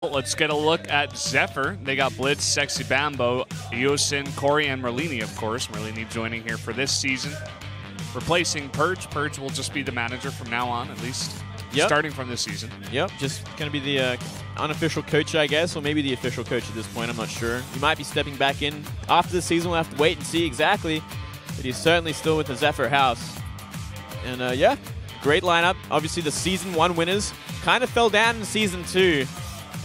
Let's get a look at Zephyr. They got Blitz, Sexy Bambo, Yosin, Corey, and Merlini, of course. Merlini joining here for this season. Replacing Purge. Purge will just be the manager from now on, at least starting from this season. Yep, just going to be the unofficial coach, I guess, or maybe the official coach at this point. I'm not sure. He might be stepping back in after the season. We'll have to wait and see exactly. But he's certainly still with the Zephyr house. And, yeah, great lineup. Obviously, the Season 1 winners kind of fell down in Season 2.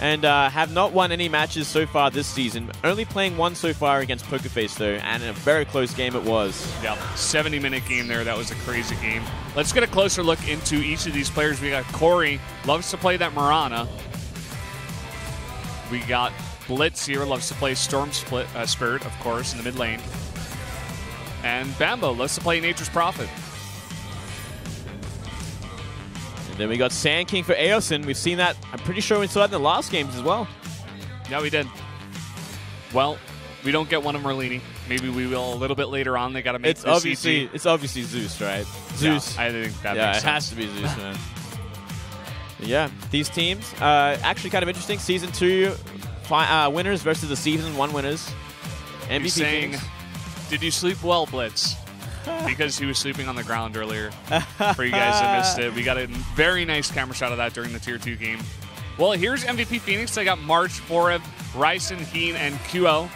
And have not won any matches so far this season. Only playing one so far against Pokerface, though, and in a very close game it was. Yeah, 70-minute game there. That was a crazy game. Let's get a closer look into each of these players. We got Corey, loves to play that Marana. We got Blitz here, loves to play Storm Spirit, of course, in the mid lane. And Bambo loves to play Nature's Prophet. And then we got Sand King for Aosin. We've seen that. I'm pretty sure we saw that in the last games as well. Yeah, we did. Well, we don't get one of Merlini. Maybe we will a little bit later on. They got to make it's obviously Zeus, right? Zeus. Yeah, I think that yeah, makes it sense. has to be Zeus, man. Yeah, these teams actually kind of interesting. Season 2 winners versus the Season 1 winners. MVP saying, Kings. did you sleep well, Blitz? Because he was sleeping on the ground earlier. For you guys that missed it, we got a very nice camera shot of that during the Tier 2 game. Well, here's MVP Phoenix. They got March, Forev, Ryson, Heen, and QL.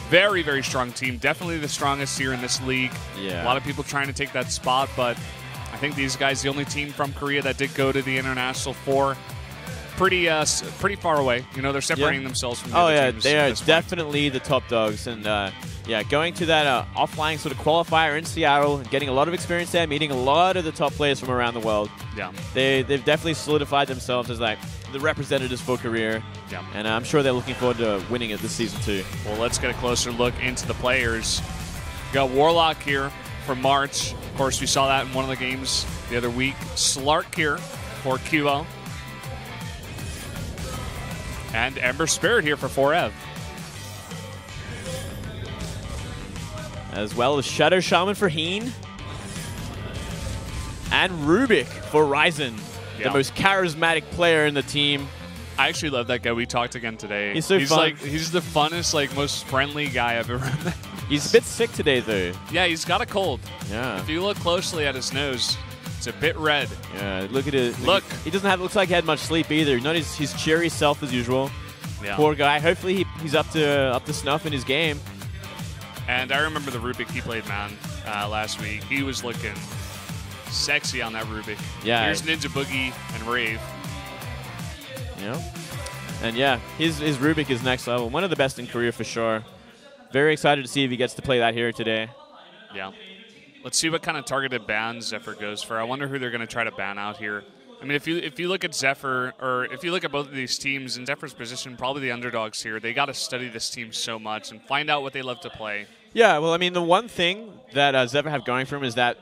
Very, very strong team. Definitely the strongest here in this league. Yeah. A lot of people trying to take that spot, but I think these guys, the only team from Korea that did go to the International 4, pretty far away. You know, they're separating themselves from the other teams. They are definitely the top dogs. And yeah, going to that offline sort of qualifier in Seattle and getting a lot of experience there, meeting a lot of the top players from around the world. Yeah. They've definitely solidified themselves as like the representatives for Korea. Yeah. And I'm sure they're looking forward to winning it this season too. Well, let's get a closer look into the players. We got Warlock here for March. Of course, we saw that in one of the games the other week. Slark here for QL. And Ember Spirit here for Forev. As well as Shadow Shaman for Heen. And Rubik for Ryzen, the most charismatic player in the team. I actually love that guy. We talked again today. He's so fun. He's the funnest, most friendly guy I've ever met. He's a bit sick today, though. Yeah, he's got a cold. Yeah. If you look closely at his nose, it's a bit red. Yeah, look at it. Look. He doesn't have, looks like he had much sleep either. Not his cheery self as usual. Yeah. Poor guy. Hopefully he's up to snuff in his game. And I remember the Rubik he played, man, last week. He was looking sexy on that Rubik. Yeah. Here's Ninja Boogie and Rave. Yeah. And yeah, his Rubik is next level. One of the best in Korea for sure. Very excited to see if he gets to play that here today. Yeah. Let's see what kind of targeted bans Zephyr goes for. I wonder who they're going to try to ban out here. I mean, if you look at Zephyr, or if you look at both of these teams, in Zephyr's position, probably the underdogs here, they got to study this team so much and find out what they love to play. Yeah, well, I mean, the one thing that Zephyr have going for him is that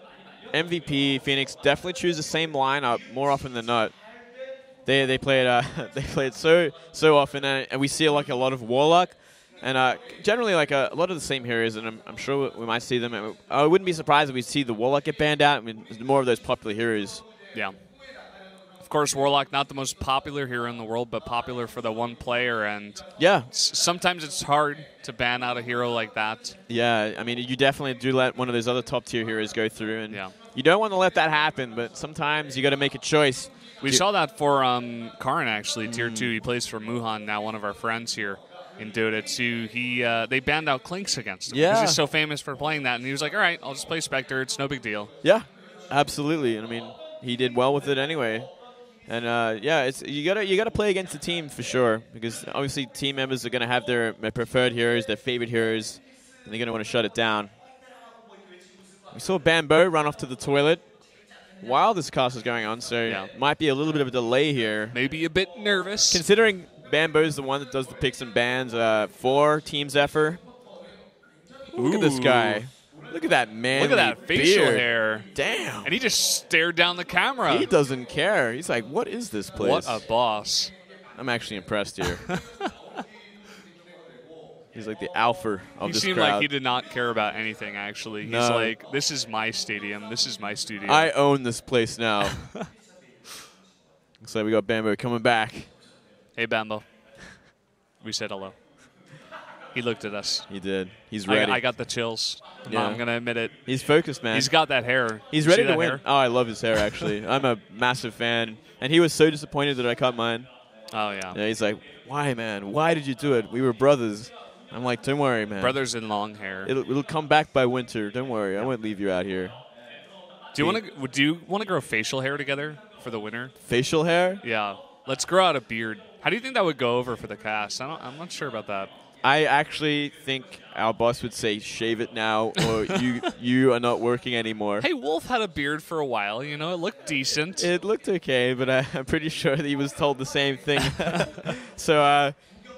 MVP Phoenix definitely choose the same lineup more often than not. They play it so often, and we see like a lot of Warlock, and generally like a lot of the same heroes, and I'm sure we might see them. I wouldn't be surprised if we see the Warlock get banned out. I mean, more of those popular heroes. Yeah. Of course, Warlock, not the most popular hero in the world, but popular for the one player. And yeah, sometimes it's hard to ban out a hero like that. Yeah, I mean, you definitely do let one of those other top-tier heroes go through. And you don't want to let that happen, but sometimes you got to make a choice. We saw that for Karin, actually, Tier 2. He plays for Muhan, now one of our friends here in DOTA2. They banned out Clinks against him because he's so famous for playing that. And he was like, all right, I'll just play Spectre. It's no big deal. Yeah, absolutely. And I mean, he did well with it anyway. And yeah, you gotta play against the team for sure, because obviously team members are gonna have their preferred heroes, their favorite heroes, and they're gonna want to shut it down. We saw Bambo run off to the toilet while this cast is going on, so might be a little bit of a delay here. Maybe a bit nervous, considering Bambo's the one that does the picks and bans for Team Zephyr. Look at this guy. Look at that man. Look at that facial hair. Damn. And he just stared down the camera. He doesn't care. He's like, what is this place? What a boss. I'm actually impressed here. He's like the alpha of this crowd. He seemed like he did not care about anything, actually. No. He's like, this is my stadium. This is my studio. I own this place now. Looks like we got Bambo coming back. Hey, Bambo. We said hello. He looked at us. He did. He's ready. I got the chills. I'm going to admit it. He's focused, man. He's got that hair. He's ready to win. Hair? Oh, I love his hair, actually. I'm a massive fan. And he was so disappointed that I cut mine. Oh, yeah. Yeah, he's like, why, man? Why did you do it? We were brothers. I'm like, don't worry, man. Brothers in long hair. It'll come back by winter. Don't worry. I won't leave you out here. Do you want to grow facial hair together for the winter? Facial hair? Yeah. Let's grow out a beard. How do you think that would go over for the cast? I'm not sure about that. I actually think our boss would say, shave it now, or you are not working anymore. Hey, Wolf had a beard for a while. You know, it looked decent. It looked okay, but I'm pretty sure that he was told the same thing. So,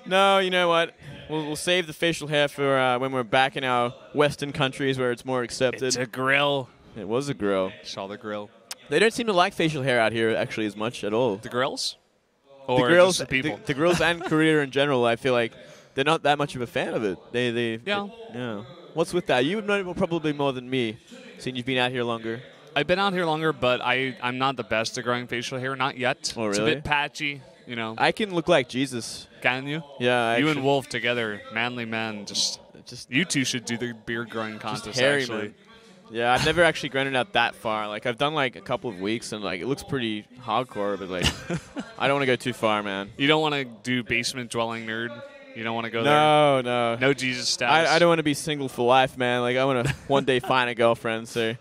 no, you know what? We'll save the facial hair for when we're back in our Western countries where it's more accepted. It's a grill. It was a grill. Saw the grill. They don't seem to like facial hair out here, actually, as much at all. The grills? Or the grills, the people? The grills and Korea in general, I feel like they're not that much of a fan of it. Yeah. What's with that? You would know probably more than me, seeing you've been out here longer. I've been out here longer, but I'm not the best at growing facial hair. Not yet. Oh, really? It's a bit patchy, you know. I can look like Jesus. Can you? Yeah. You and Wolf together, manly men. Just you two should do the beard growing contest. Hairy, actually. Man. Yeah, I've never actually grown it out that far. Like, I've done like a couple of weeks, and like it looks pretty hardcore. But like, I don't want to go too far, man. You don't want to do basement dwelling nerd. You don't want to go there. No Jesus status. I don't want to be single for life, man. Like, I want to one day find a girlfriend. So.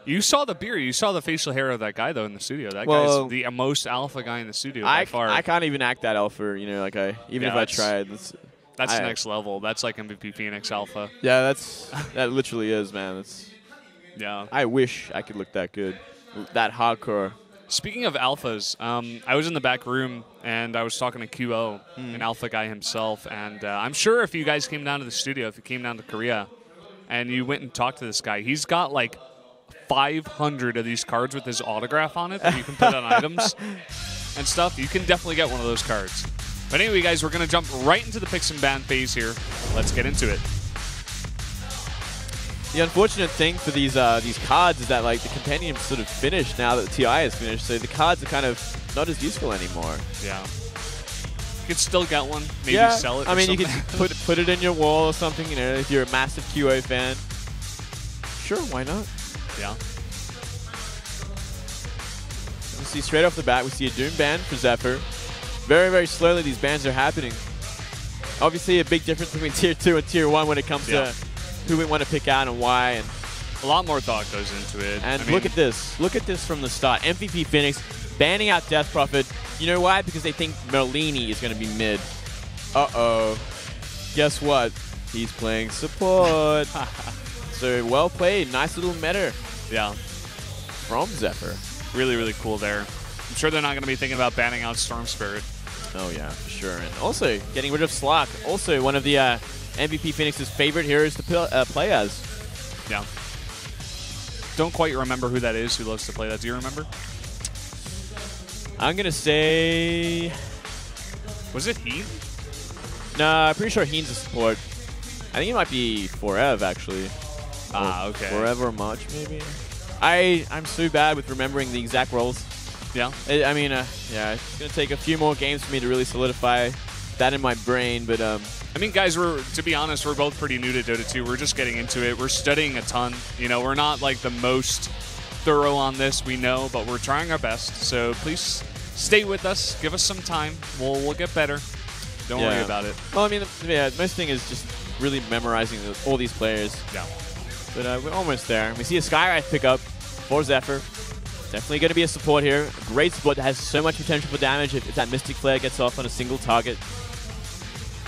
You saw the beard. You saw the facial hair of that guy though in the studio. That guy's the most alpha guy in the studio by far. I can't even act that alpha. You know, like even if I tried. That's next level. That's like MVP Phoenix alpha. Yeah, that literally is, man. Yeah. I wish I could look that good, that hardcore. Speaking of alphas, I was in the back room and I was talking to QO, an alpha guy himself, and I'm sure if you guys came down to the studio, if you came down to Korea, and you went and talked to this guy, he's got like 500 of these cards with his autograph on it that you can put on items and stuff. You can definitely get one of those cards. But anyway, guys, we're going to jump right into the picks and ban phase here. Let's get into it. The unfortunate thing for these cards is that like the compendium's sort of finished now that the TI is finished, so the cards are kind of not as useful anymore. Yeah. You could still get one, maybe sell it. I mean, you could put it in your wall or something. You know, if you're a massive QO fan. Sure, why not? Yeah. We see straight off the bat, we see a Doom ban for Zephyr. Very, very slowly these bans are happening. Obviously, a big difference between Tier 2 and Tier 1 when it comes to who we want to pick out and why. And a lot more thought goes into it. And look at this. Look at this from the start. MVP Phoenix banning out Death Prophet. You know why? Because they think Merlini is going to be mid. Uh-oh. Guess what? He's playing support. So well played. Nice little meta. Yeah. From Zephyr. Really, really cool there. I'm sure they're not going to be thinking about banning out Storm Spirit. Oh, yeah, for sure. And also, getting rid of Slark. Also, one of the MVP Phoenix's favorite heroes to play as. Yeah. Don't quite remember who that is who loves to play that. Do you remember? I'm going to say... Was it Heen? No, I'm pretty sure Heen's a support. I think it might be Forever, actually. Okay. Forever March, maybe? I'm so bad with remembering the exact roles. Yeah? I mean, yeah, it's going to take a few more games for me to really solidify that in my brain, but... I mean, guys, to be honest, we're both pretty new to Dota 2. We're just getting into it. We're studying a ton. You know, we're not, like, the most thorough on this, we know, but we're trying our best. So please stay with us. Give us some time. We'll get better. Don't worry about it. Well, I mean, the most thing is just really memorizing all these players. Yeah. But we're almost there. We see a Skywrath pick up for Zephyr. Definitely going to be a support here. A great support that has so much potential for damage if that Mystic Flare gets off on a single target.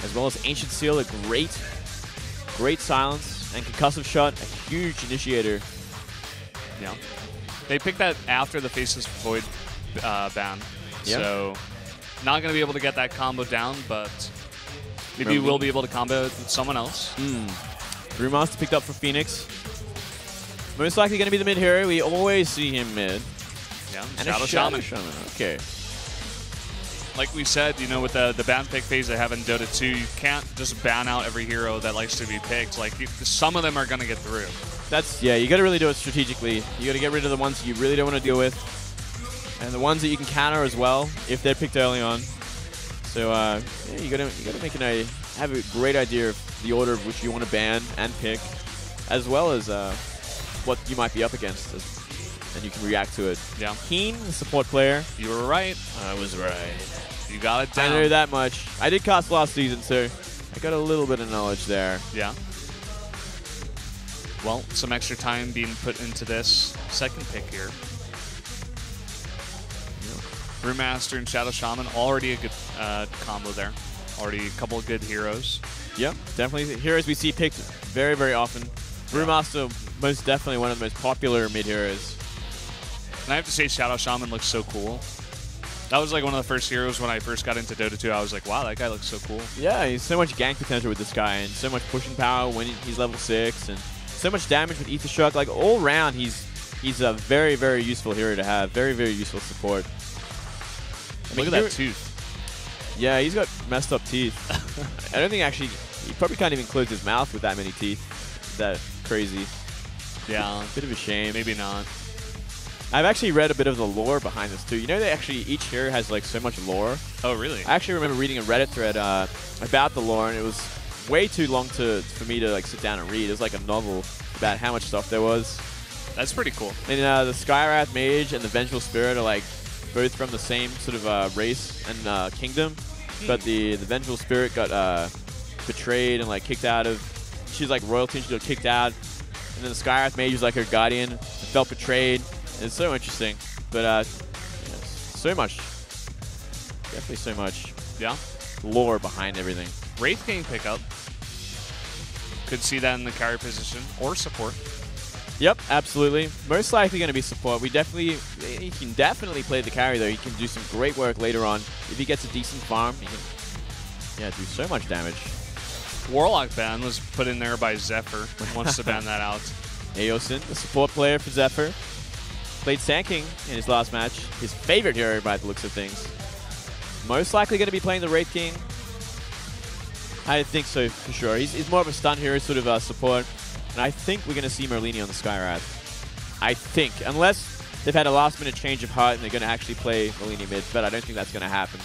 As well as Ancient Seal, a great silence. And Concussive Shot, a huge initiator. Yeah. They picked that after the Faceless Void ban. Yep. So not going to be able to get that combo down, but maybe we'll be able to combo with someone else. Brewmaster picked up for Phoenix. Most likely going to be the mid hero. We always see him mid. Yeah, and Shadow a Shaman. Okay. Like we said, you know, with the ban pick phase they have in Dota 2, you can't just ban out every hero that likes to be picked. Like, some of them are going to get through. You got to really do it strategically. You got to get rid of the ones you really don't want to deal with. And the ones that you can counter as well, if they're picked early on. So yeah, you gotta have a great idea of the order of which you want to ban and pick, as well as what you might be up against, and you can react to it. Yeah. Keen, the support player. You were right. I was right. You got it down. I know that much. I did cast last season, so I got a little bit of knowledge there. Yeah. Well, some extra time being put into this second pick here. Brewmaster and Shadow Shaman, already a good combo there. Already a couple of good heroes. Yep, definitely heroes we see picked very, very often. Brewmaster, most definitely one of the most popular mid-heroes. And I have to say, Shadow Shaman looks so cool. That was like one of the first heroes when I first got into Dota 2. I was like, wow, that guy looks so cool. Yeah, he's so much gank potential with this guy, and so much pushing power when he's level 6, and so much damage with Ether Shock. Like, all around, he's a very, very useful hero to have. Very, very useful support. I mean, look at that tooth. Yeah, he's got messed up teeth. I don't think actually, he probably can't even close his mouth with that many teeth. That crazy. Yeah. Bit of a shame. Maybe not. I've actually read a bit of the lore behind this too. You know that actually each hero has like so much lore. Oh, really? I actually remember reading a Reddit thread about the lore, and it was way too long for me to like sit down and read. It was like a novel about how much stuff there was. That's pretty cool. And the Skywrath Mage and the Vengeful Spirit are like both from the same sort of race and kingdom, but the Vengeful Spirit got betrayed and like kicked out of. She's like royalty, and she got kicked out, and then the Skywrath Mage was like her guardian and felt betrayed. It's so interesting, but yeah, so much, definitely so much. Yeah. Lore behind everything. Wraith King pickup. Could see that in the carry position or support. Yep, absolutely. Most likely going to be support. He can definitely play the carry though. He can do some great work later on. If he gets a decent farm, he can do so much damage. Warlock ban was put in there by Zephyr. Wants to ban that out. Aosin, the support player for Zephyr. Played Sand King in his last match. His favorite hero by the looks of things. Most likely going to be playing the Wraith King. I think so, for sure. He's more of a stun hero, sort of support. And I think we're going to see Merlini on the Skywrath. I think. Unless they've had a last-minute change of heart and they're going to actually play Merlini mid. But I don't think that's going to happen.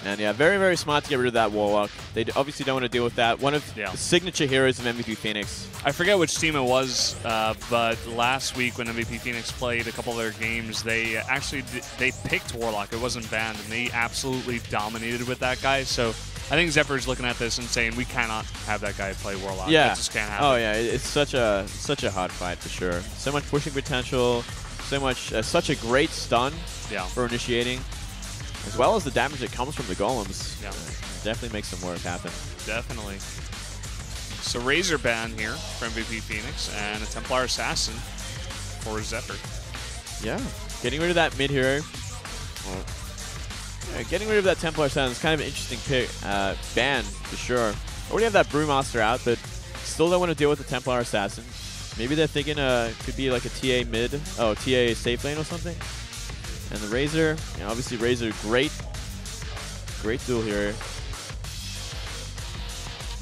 And yeah, very, very smart to get rid of that Warlock. They obviously don't want to deal with that. One of the signature heroes of MVP Phoenix. I forget which team it was, but last week when MVP Phoenix played a couple of their games, they actually they picked Warlock. It wasn't banned, and they absolutely dominated with that guy. So I think Zephyr's looking at this and saying, we cannot have that guy play Warlock. Yeah. That just can't happen. Oh yeah, it's such a hard fight for sure. So much pushing potential, so much, such a great stun for initiating. As well as the damage that comes from the golems. Yeah. Definitely makes some work happen. Definitely. So Razor ban here for MVP Phoenix and a Templar Assassin for Zephyr. Yeah. Getting rid of that mid hero. Getting rid of that Templar Assassin is kind of an interesting pick, ban for sure. Already have that Brewmaster out, but still don't want to deal with the Templar Assassin. Maybe they're thinking could be like a TA mid, TA safe lane or something. And the Razor, obviously Razor, great dual hero.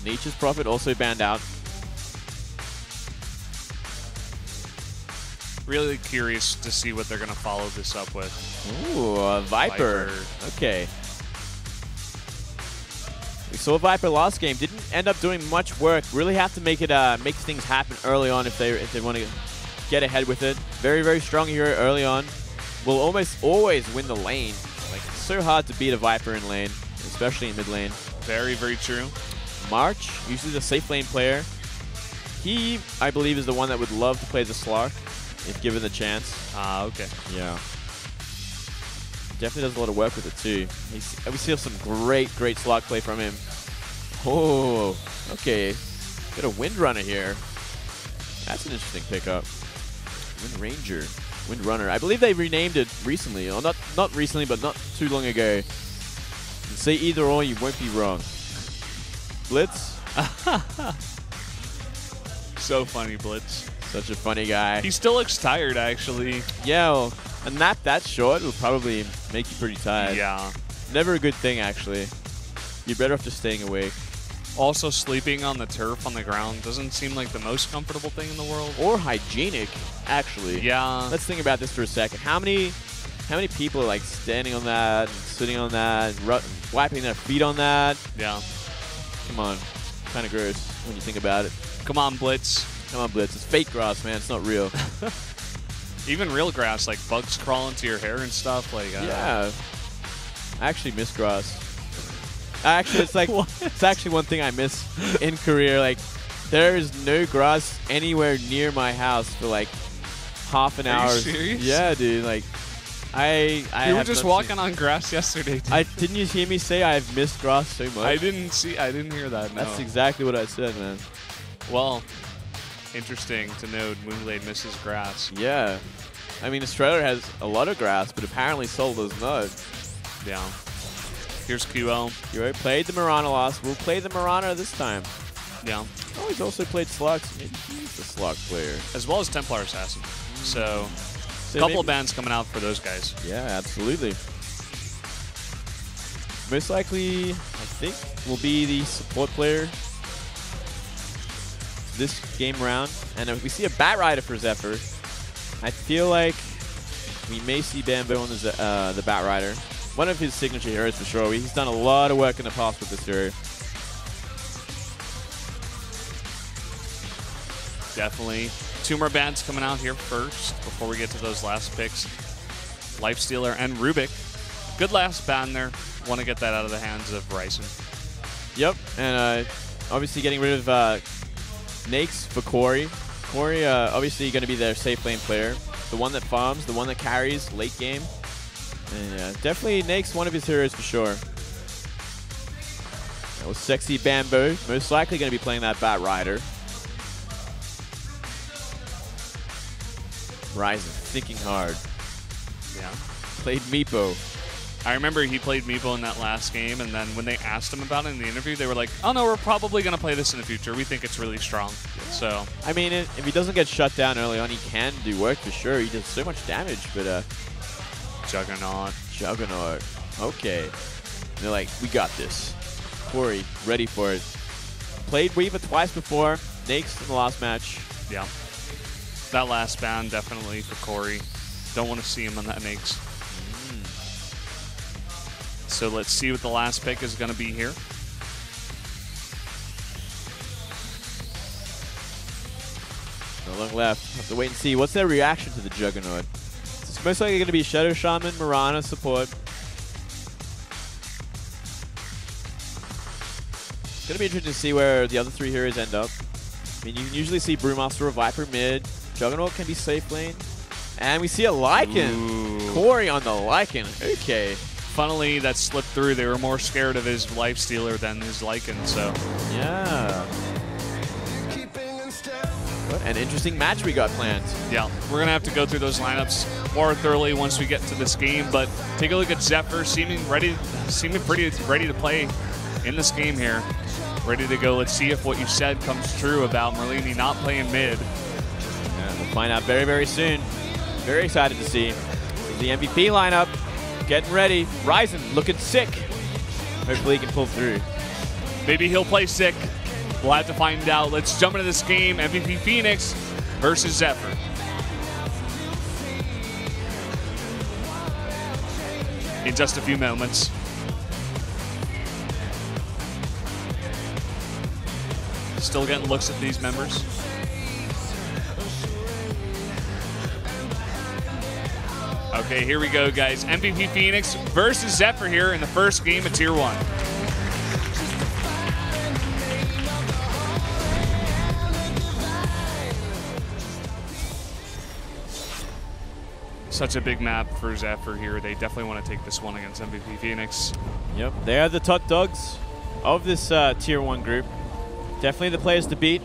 Nature's Prophet also banned out. Really curious to see what they're going to follow this up with. Ooh, a Viper. Okay. We saw Viper last game. Didn't end up doing much work. Really have to make things happen early on if they want to get ahead with it. Very, very strong hero early on. Will almost always win the lane. Like, it's so hard to beat a Viper in lane, especially in mid lane. Very, very true. March, usually the safe lane player. He, I believe, is the one that would love to play the Slark if given the chance. Okay. Yeah. Definitely does a lot of work with it too. We see some great Slark play from him. Oh, okay. Got a Windrunner here. That's an interesting pickup. Windrunner. I believe they renamed it recently, or not recently, but not too long ago. Say either or, you won't be wrong. Blitz. So funny, Blitz. Such a funny guy. He still looks tired, actually. Yeah, well, a nap that short will probably make you pretty tired. Yeah. Never a good thing, actually. You're better off just staying awake. Also, sleeping on the turf on the ground doesn't seem like the most comfortable thing in the world. Or hygienic, actually. Yeah. Let's think about this for a second. How many How many people are like standing on that, and sitting on that, and wiping their feet on that? Yeah. Come on. Kind of gross when you think about it. Come on, Blitz. Come on, Blitz. It's fake grass, man. It's not real. Even real grass, like bugs crawl into your hair and stuff. Like yeah. I actually miss grass. Actually, it's like it's actually one thing I miss in Korea. Like, there is no grass anywhere near my house for like half an hour. Are you serious? Yeah, dude. Like, you were just walking on grass yesterday. Didn't you hear me say I've missed grass so much? I didn't hear that. No. That's exactly what I said, man. Well, interesting to note Moonglade misses grass. Yeah. I mean, Australia has a lot of grass, but apparently Seoul does not. Yeah. Here's QL. You already played the Mirana last. We'll play the Mirana this time. Yeah. Oh, he's also played Slug. So maybe he's the Slug player. As well as Templar Assassin. So a couple of bans coming out for those guys. Yeah, absolutely. Most likely, I think, will be the support player this game round. And if we see a Bat Rider for Zephyr, I feel like we may see Bamboo on the Bat Rider. One of his signature heroes for sure. He's done a lot of work in the past with this hero. Definitely. 2 more bans coming out here first before we get to those last picks. Lifestealer and Rubik. Good last ban there. Want to get that out of the hands of Ryzen. Yep, and obviously getting rid of Nakes for Corey. Corey obviously going to be their safe lane player. The one that farms, the one that carries late game. And definitely Nakes one of his heroes for sure. That was Sexy Bamboo. Most likely going to be playing that Bat Rider. Ryzen, thinking hard. Yeah. Played Meepo. I remember he played Meepo in that last game, and then when they asked him about it in the interview, they were like, oh no, we're probably going to play this in the future. We think it's really strong. So, I mean, if he doesn't get shut down early on, he can do work for sure. He does so much damage, but Juggernaut. Okay. And they're like, we got this. Corey, ready for it. Played Weaver twice before. Nakes in the last match. Yeah. That last ban definitely for Corey. Don't want to see him on that Nakes. So let's see what the last pick is going to be here. No long left. Have to wait and see. What's their reaction to the Juggernaut? It's most likely going to be Shadow Shaman, Mirana support. It's going to be interesting to see where the other 3 heroes end up. I mean, you can usually see Brewmaster or Viper mid. Juggernaut can be safe lane. And we see a Lycan. Ooh. Corey on the Lycan. Okay. Funnily, that slipped through. They were more scared of his Lifestealer than his Lycan, so. Yeah. What an interesting match we got planned. Yeah, we're going to have to go through those lineups more thoroughly once we get to this game, but take a look at Zephyr, seeming pretty ready to play in this game here. Ready to go. Let's see if what you said comes true about Merlini not playing mid. Yeah, we'll find out very, very soon. Very excited to see. The MVP lineup. Getting ready. Ryzen looking sick. Hopefully he can pull through. Maybe he'll play sick. We'll have to find out. Let's jump into this game. MVP Phoenix versus Zephyr. In just a few moments. Still getting looks at these members. Okay, here we go, guys. MVP Phoenix versus Zephyr here in the first game of Tier 1. Such a big map for Zephyr here. They definitely want to take this one against MVP Phoenix. Yep, they are the top dogs of this Tier 1 group. Definitely the players to beat.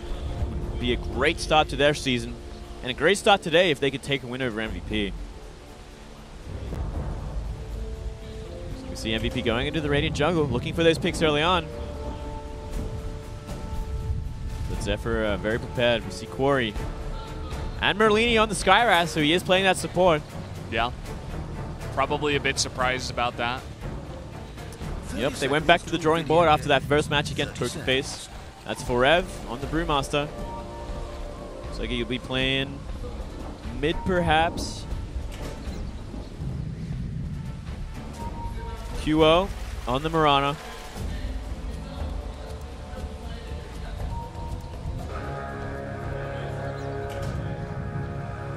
Would be a great start to their season. And a great start today if they could take a win over MVP. So we see MVP going into the Radiant jungle, looking for those picks early on. But Zephyr very prepared. We see Corey and Merlini on the Skyraz, so he is playing that support. Yeah. Probably a bit surprised about that. Yep, they went back to the drawing board after that first match against Pokerface. That's Forev on the Brewmaster. Looks like he'll be playing mid, perhaps. QO on the Marana.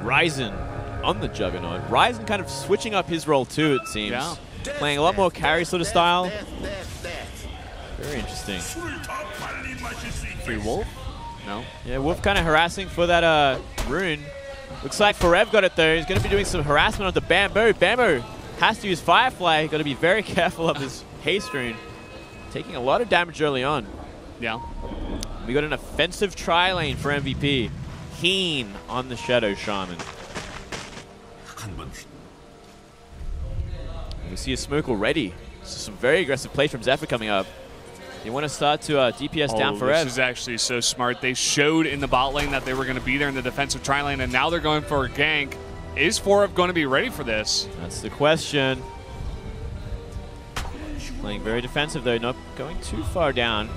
Ryzen on the Juggernaut. Ryzen kind of switching up his role too, it seems. Yeah. Playing a lot more carry sort of style. Very interesting. Free Wolf? No. Yeah, Wolf kind of harassing for that rune. Looks like Forev got it though. He's going to be doing some harassment on the Bamboo. Bamboo has to use Firefly. Got to be very careful of this haste rune. Taking a lot of damage early on. Yeah. We got an offensive tri-lane for MVP. Heen on the Shadow Shaman. We see a smoke already. So some very aggressive play from Zephyr coming up. They want to start to DPS down Forev. This is actually so smart. They showed in the bot lane that they were going to be there in the defensive tri-lane, and now they're going for a gank. Is Forev going to be ready for this? That's the question. Playing very defensive though, not going too far down.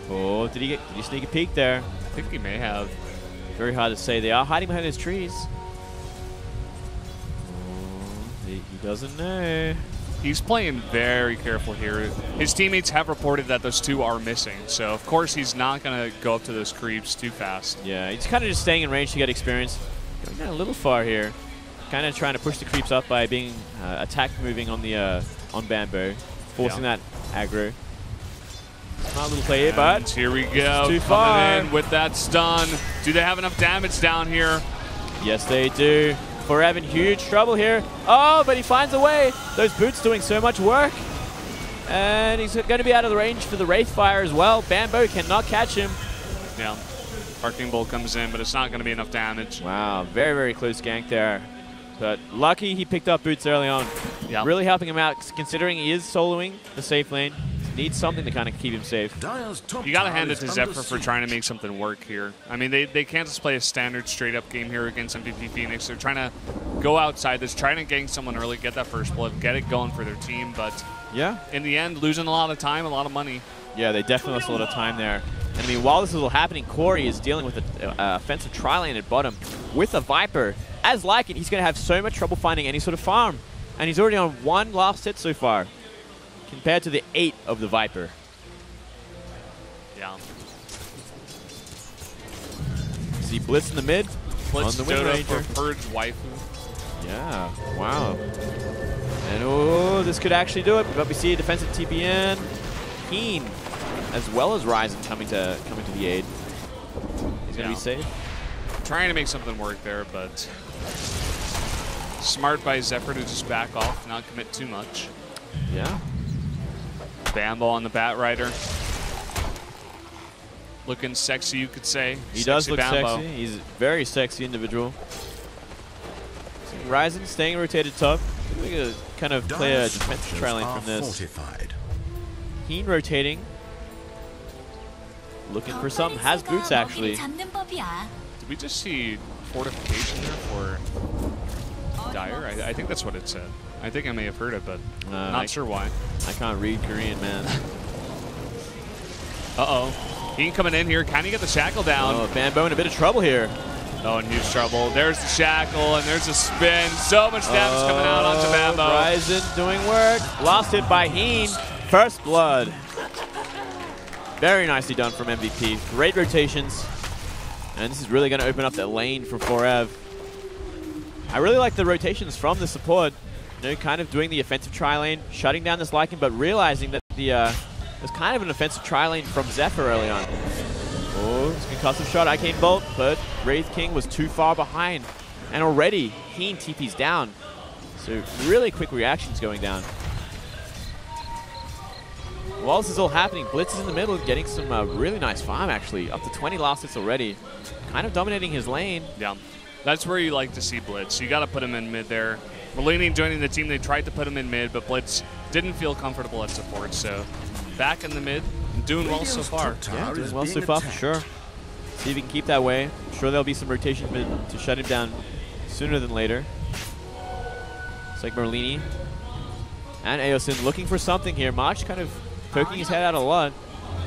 Oh, did he sneak a peek there? I think he may have. Very hard to say. They are hiding behind those trees. He doesn't know. He's playing very careful here. His teammates have reported that those two are missing, so of course he's not going to go up to those creeps too fast. Yeah, he's kind of just staying in range to get experience. Going down a little far here. Kind of trying to push the creeps up by being attack moving on the on Bamboo, forcing that aggro. Smart little play here, but here we go. Too far. Coming in with that stun. Do they have enough damage down here? Yes, they do. Forev in huge trouble here. Oh, but he finds a way. Those boots doing so much work. And he's going to be out of the range for the Wraith Fire as well. Bamboo cannot catch him. Yeah. Arcing Bolt comes in, but it's not going to be enough damage. Wow, very, very close gank there. But lucky he picked up boots early on. Yeah. Really helping him out, considering he is soloing the safe lane. Needs something to kind of keep him safe. You got to hand it to Zephyr for trying to make something work here. I mean, they can't just play a standard straight-up game here against MVP Phoenix. They're trying to go outside this, trying to gank someone early, get that first blood, get it going for their team. But yeah, in the end, losing a lot of time, a lot of money. Yeah, they definitely lost a lot of time there. And I mean, while this is all happening, Corey is dealing with an offensive tri-lane at bottom with a Viper. As like it, he's going to have so much trouble finding any sort of farm. And he's already on one last hit so far, compared to the 8 of the Viper. Yeah. See Blitz in the mid. Blitz on the Wind Ranger. for Purge Waifu. Yeah, wow. And oh, this could actually do it. But we see a defensive TPN. Keen, as well as Ryzen coming to the aid. He's going to be safe. Trying to make something work there, but smart by Zephyr to just back off, not commit too much. Yeah. Bambo on the Bat Rider. Looking sexy, you could say. He does look Bambo. sexy. He's a very sexy individual. Ryzen staying rotated top. We could kind of play a defensive tri-lane from this. Heen rotating. Looking for something. Has boots, actually. Did we just see fortification there for Dire? I think that's what it said. I think I may have heard it, but not sure why. I can't read Korean, man. Uh-oh. Heen coming in here. Can he get the shackle down? Oh, Bamboo in a bit of trouble here. Oh, in huge trouble. There's the shackle, and there's a spin. So much damage coming out onto Bambo. Ryzen doing work. Last hit by Heen. First blood. Very nicely done from MVP. Great rotations. And this is really going to open up that lane for Forev. I really like the rotations from the support. You know, kind of doing the offensive tri-lane, shutting down this Lycan, but realizing that there's kind of an offensive tri-lane from Zephyr early on. Oh, it's a concussive shot, Arcane Bolt, but Wraith King was too far behind. And already, Heen TP's down. So really quick reactions going down. While this is all happening, Blitz is in the middle, getting some really nice farm, actually. Up to 20 last hits already. Kind of dominating his lane. Yeah, that's where you like to see Blitz. You got to put him in mid there. Merlini joining the team, they tried to put him in mid, but Blitz didn't feel comfortable at support. So back in the mid, and doing well so far. Yeah, doing well so far for sure. See if he can keep that way. I'm sure there'll be some rotation mid to shut him down sooner than later. It's like Merlini and Aosin looking for something here. March kind of poking his head out a lot.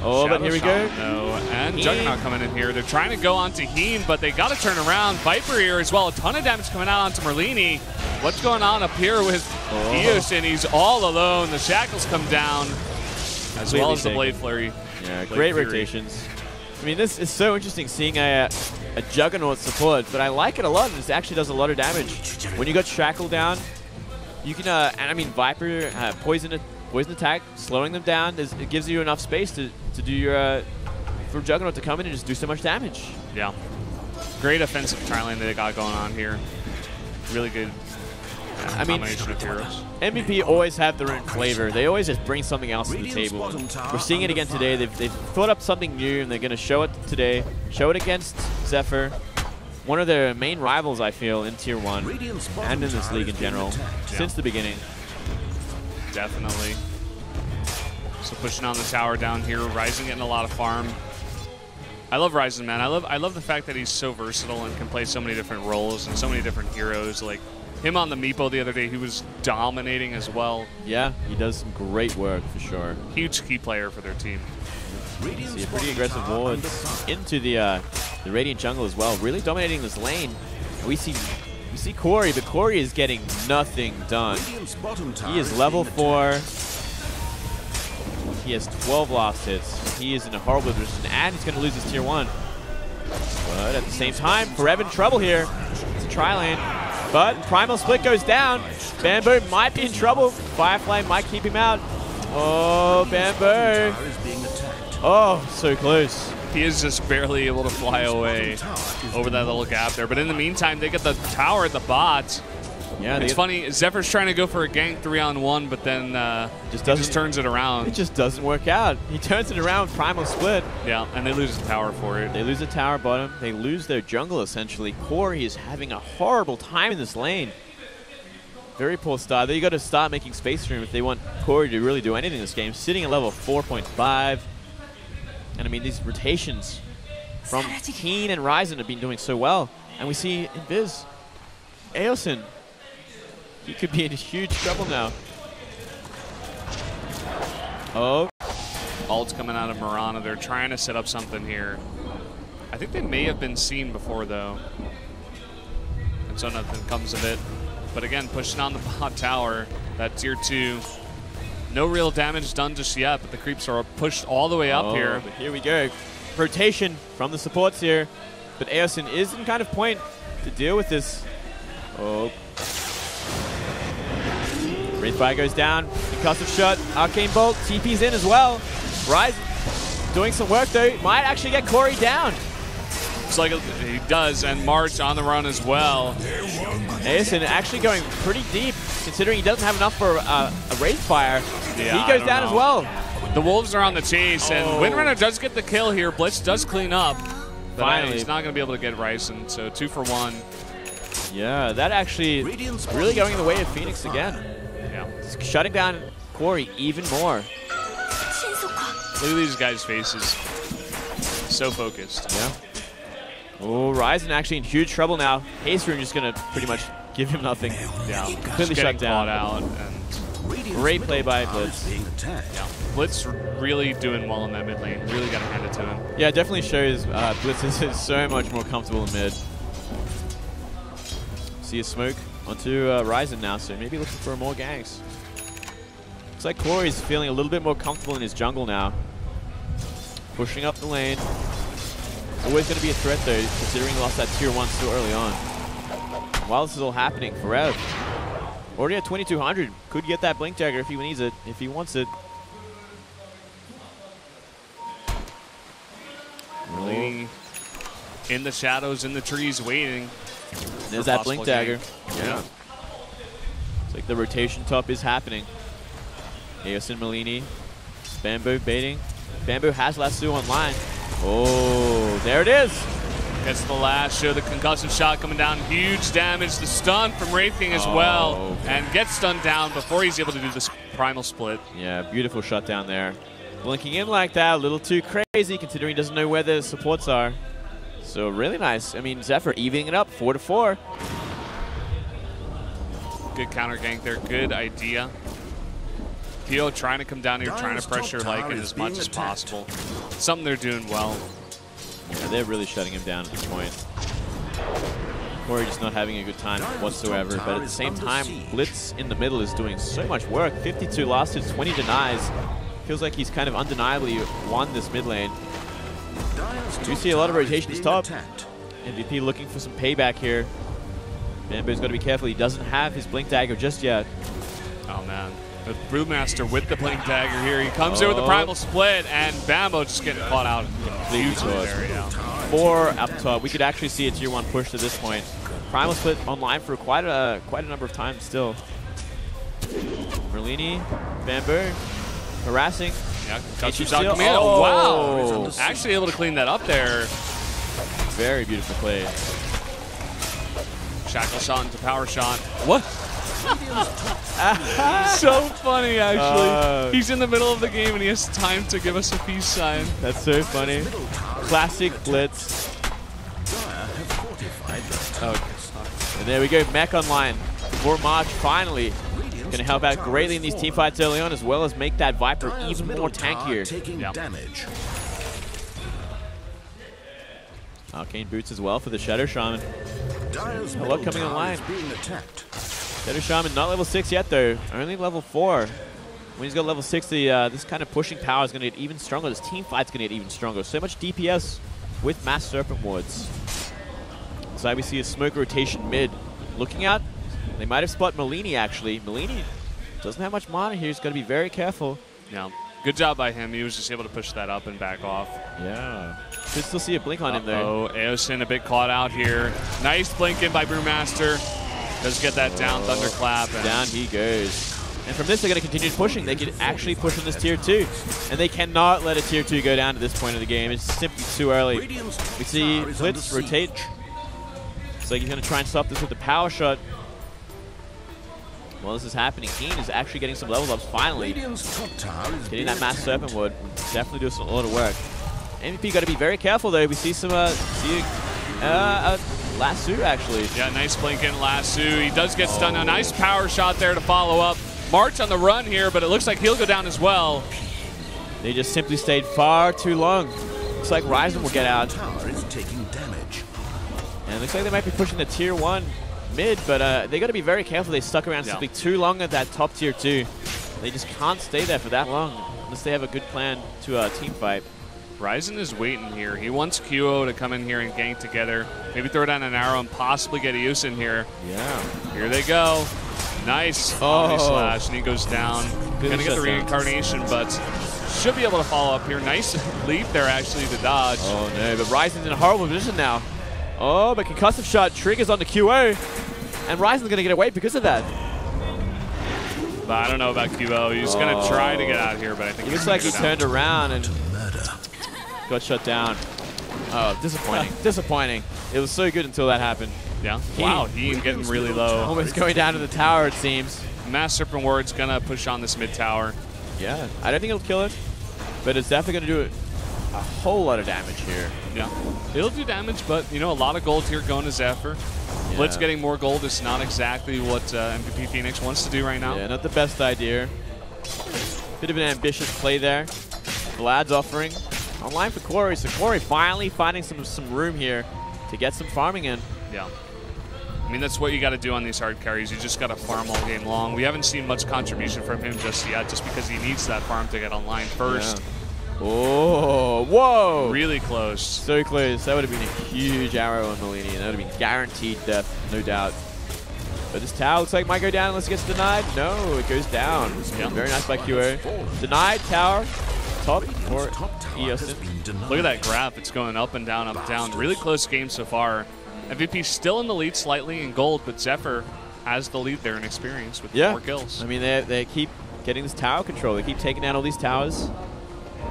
Oh, Shadow but here we Shot, go. No, and Juggernaut coming in here. They're trying to go onto Heen, but they got to turn around. Viper here as well. A ton of damage coming out onto Merlini. What's going on up here with Eosin? He's all alone. The shackles come down, as well as the Blade Flurry. Yeah, great rotations. I mean, this is so interesting seeing a Juggernaut support, but I like it a lot. This actually does a lot of damage. When you got Shackle down, you can, and I mean, Viper, poison attack, slowing them down, it gives you enough space to do your, for Juggernaut to come in and just do so much damage. Yeah. Great offensive trialing that they got going on here. Really good combination of heroes. MVP always have their own flavor. They always just bring something else to the table. We're seeing it again today. They've thought up something new, and they're going to show it today. Show it against Zephyr. One of their main rivals, I feel, in Tier 1 and in this league in general, since the beginning. Definitely. So pushing on the tower down here. Ryzen getting a lot of farm. I love Ryzen, man. I love the fact that he's so versatile and can play so many different roles and so many different heroes. Like him on the Meepo the other day, he was dominating as well. Yeah, he does some great work for sure. Huge key player for their team. See a pretty aggressive ward into the Radiant jungle as well, really dominating this lane. We see Corey, but Corey is getting nothing done. He is level 4. He has 12 lost hits. He is in a horrible position, and he's going to lose his Tier 1. But at the same time, Forever in trouble here. It's a tri-lane. But Primal Split goes down. Bamboo might be in trouble. Firefly might keep him out. Oh, Bamboo. Oh, so close. He is just barely able to fly away over that little gap there. But in the meantime, they get the tower at the bot. Yeah, it's funny. Zephyr's trying to go for a gank 3-on-1, but then just turns it around. It just doesn't work out. He turns it around, Primal Split. Yeah, and they lose the tower for it. They lose the tower bottom. They lose their jungle, essentially. Corey is having a horrible time in this lane. Very poor start. They got to start making space for him if they want Corey to really do anything in this game. Sitting at level 4.5. And I mean, these rotations from Keen and Ryzen have been doing so well. And we see in Biz, Eosin, he could be in huge trouble now. Oh. Ult's coming out of Mirana. They're trying to set up something here. I think they may have been seen before, though. And so nothing comes of it. But again, pushing on the bot tower, that Tier 2. No real damage done just yet, but the creeps are pushed all the way up here. But here we go. Rotation from the supports here. But Eosin is in kind of point to deal with this. Oh. Wraithfire goes down. Concussive shot. Arcane Bolt. TP's in as well. Ryzen doing some work though. Might actually get Corey down. Looks like he does, and March on the run as well. Eosin actually going pretty deep, considering he doesn't have enough for a Wraithfire. Yeah, he goes down as well. The Wolves are on the chase, and Windrunner does get the kill here. Blitz does clean up. But finally, he's not going to be able to get Ryzen, so 2 for 1. Yeah, that actually really going in the way of Phoenix again. Yeah. Just shutting down Corey even more. Look at these guys' faces. So focused. Yeah. Oh, Ryzen actually in huge trouble now. Haste Rune just going to pretty much give him nothing. Yeah, completely shut down. Out and great play by Blitz. Yeah. Blitz really doing well in that mid lane. Really got to hand it to him. Yeah, it definitely shows Blitz is so much more comfortable in mid. See a smoke onto Ryzen now, so maybe looking for more ganks. Looks like Corey's feeling a little bit more comfortable in his jungle now. Pushing up the lane. Always going to be a threat though, considering he lost that Tier 1 so early on. While this is all happening, Forev already at 2200. Could get that Blink Dagger if he needs it, if he wants it. Really in the shadows, in the trees, waiting. There's that Blink Dagger. Yeah. It's like the rotation top is happening. Eosin Malini. Bamboo baiting. Bamboo has Lasso online. Oh, there it is. Gets the last show, the concussive shot coming down. Huge damage. The stun from Wraith King as well. And gets stunned down before he's able to do this Primal Split. Yeah, beautiful shutdown there. Blinking in like that, a little too crazy considering he doesn't know where the supports are. So really nice. I mean, Zephyr evening it up, 4-4. Good counter gank there. Good idea. Pio trying to come down here, trying to pressure Lycan as much as possible. Something they're doing well. Yeah, they're really shutting him down at this point. Corey just not having a good time whatsoever, but at the same time, Blitz in the middle is doing so much work. 52 last hits, 20 denies. Feels like he's kind of undeniably won this mid lane. You see a lot of rotations top. MVP looking for some payback here. Bambo's got to be careful. He doesn't have his Blink Dagger just yet. Oh, man. The Brewmaster with the Blink Dagger here. He comes in with the Primal Split, and Bambo just getting caught out. Hugely there, yeah. 4 up top. We could actually see a Tier 1 push to this point. Primal Split online for quite a number of times still. Merlini, Bambo, harassing. Yeah, Cutsu's out coming in. Oh, wow. Actually able to clean that up there. Very beautiful play. Shackle shot into power shot. What? So funny, actually. He's in the middle of the game and he has time to give us a peace sign. That's so funny. Classic Blitz. Oh, and there we go, Mech online for March finally. Going to help out greatly in these team fights early on, as well as make that Viper even more tankier. Arcane Boots as well for the Shadow Shaman. A lot coming online. Shadow Shaman not level 6 yet though, only level 4. When he's got level 6, this kind of pushing power is going to get even stronger. This team fight's going to get even stronger. So much DPS with Mass Serpent Wards. So we see a smoke rotation mid. Looking out, they might have spot Merlini actually. Merlini doesn't have much mana here. He's got to be very careful. Yeah, good job by him. He was just able to push that up and back off. Yeah. Could still see a blink on him there. Oh, Eosin a bit caught out here. Nice blink in by Brewmaster. Does get that down Thunderclap. And down he goes. And from this, they're going to continue pushing. They could actually push on this Tier 2. And they cannot let a Tier 2 go down at this point of the game. It's simply too early. We see Blitz rotate. So he's going to try and stop this with the power shot. While this is happening, Keen is actually getting some level ups finally. Getting that Mass Serpent Wood. Definitely doing a lot of work. MVP got to be very careful though. We see some Lasso actually. Yeah, nice blink in Lasso. He does get stunned. A nice power shot there to follow up. March on the run here, but it looks like he'll go down as well. They just simply stayed far too long. Looks like Ryzen will get out. And it looks like they might be pushing the Tier 1 mid, but they got to be very careful. They stuck around simply too long at that top Tier 2. They just can't stay there for that long unless they have a good plan to team fight. Ryzen is waiting here. He wants QO to come in here and gang together. Maybe throw down an arrow and possibly get a use in here. Yeah. Here they go. Nice. Slash, and he goes down. Gonna get the reincarnation, but should be able to follow up here. Nice leap there, actually, to dodge. Oh, no, but Ryzen's in a horrible position now. Oh, but concussive shot triggers on the QO, and Ryzen's gonna get away because of that. But I don't know about QO. He's gonna try to get out of here, but I think it looks like he turned around and got shut down. Oh, disappointing. Disappointing. It was so good until that happened. Yeah. Wow, he getting really low. Almost going down to the tower, it seems. Mass Serpent Ward's gonna push on this mid tower. Yeah, I don't think it'll kill it, but it's definitely gonna do a whole lot of damage here. Yeah, it'll do damage, but you know, a lot of gold here going to Zephyr. Yeah. Blitz getting more gold is not exactly what MVP Phoenix wants to do right now. Yeah, not the best idea. Bit of an ambitious play there. Vlad's offering online for Corey, so Corey finally finding some room here to get some farming in. Yeah. I mean, that's what you got to do on these hard carries. You just got to farm all game long. We haven't seen much contribution from him just yet, just because he needs that farm to get online first. Yeah. Oh, whoa! Really close. So close. That would have been a huge arrow on Merlini, and that would have been guaranteed death, no doubt. But this tower looks like it might go down unless it gets denied. No, it goes down. Yeah. Very nice by QO. Denied tower. Top for Eosin. Look at that graph. It's going up and down, up, down. Really close game so far. MVP still in the lead slightly in gold, but Zephyr has the lead there in experience with 4 kills. I mean, they keep getting this tower control. They keep taking down all these towers.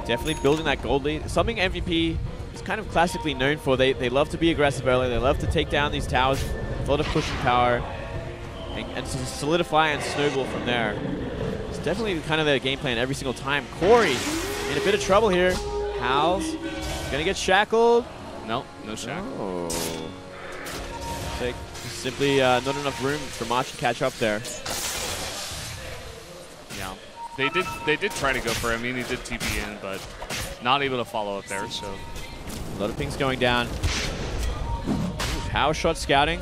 Definitely building that gold lead. Something MVP is kind of classically known for. They love to be aggressive early. They love to take down these towers with a lot of pushing power and to solidify and snowball from there. It's definitely kind of their game plan every single time. Corey in a bit of trouble here. Hal's gonna get shackled. No shackle. Oh. Simply not enough room for March to catch up there. Yeah. They did try to go for him. I mean, he did TP in, but not able to follow up there. So a lot of pings going down. Power shot scouting.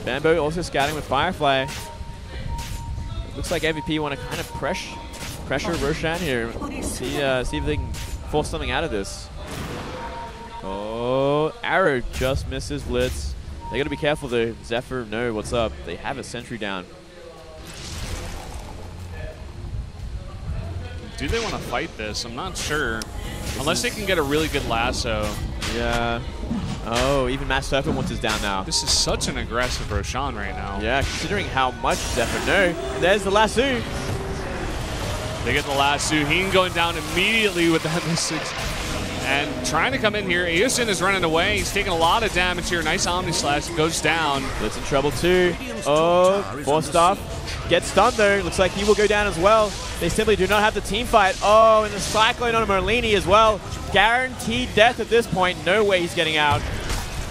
Bambo also scouting with Firefly. It looks like MVP want to kind of pressure Roshan here. See if they can force something out of this. Oh, Arrow just misses Blitz. They got to be careful though. Zephyr, no, what's up? They have a sentry down. Do they want to fight this? I'm not sure. Unless they can get a really good lasso. Yeah. Oh, even Mass Serpent wants his down now. This is such an aggressive Roshan right now. Yeah, considering how much Zephyr. No, there's the lasso. They get the lasso. Heen going down immediately with that missing. And trying to come in here. Aosin is running away. He's taking a lot of damage here. Nice Omni Slash. Goes down. Blitz in trouble too. Oh, Force Staff. Gets stunned though. Looks like he will go down as well. They simply do not have the team fight. Oh, and the Cyclone on Merlini as well. Guaranteed death at this point. No way he's getting out.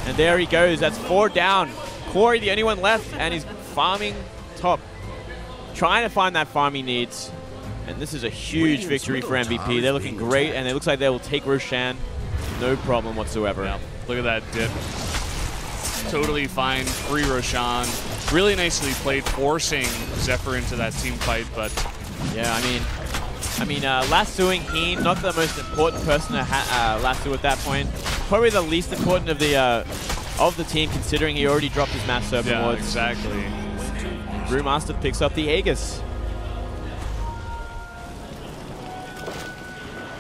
And there he goes. That's 4 down. Corey, the only one left, and he's farming top. Trying to find that farm he needs. And this is a huge victory for MVP. They're looking great, and it looks like they will take Roshan. No problem whatsoever. Yeah. Look at that dip. Totally fine. Free Roshan. Really nicely played, forcing Zephyr into that team fight, but yeah, I mean, lassoing Heen, not the most important person to lasso at that point. Probably the least important of the team, considering he already dropped his Mass Serpent wards. Exactly. Brewmaster picks up the Aegis.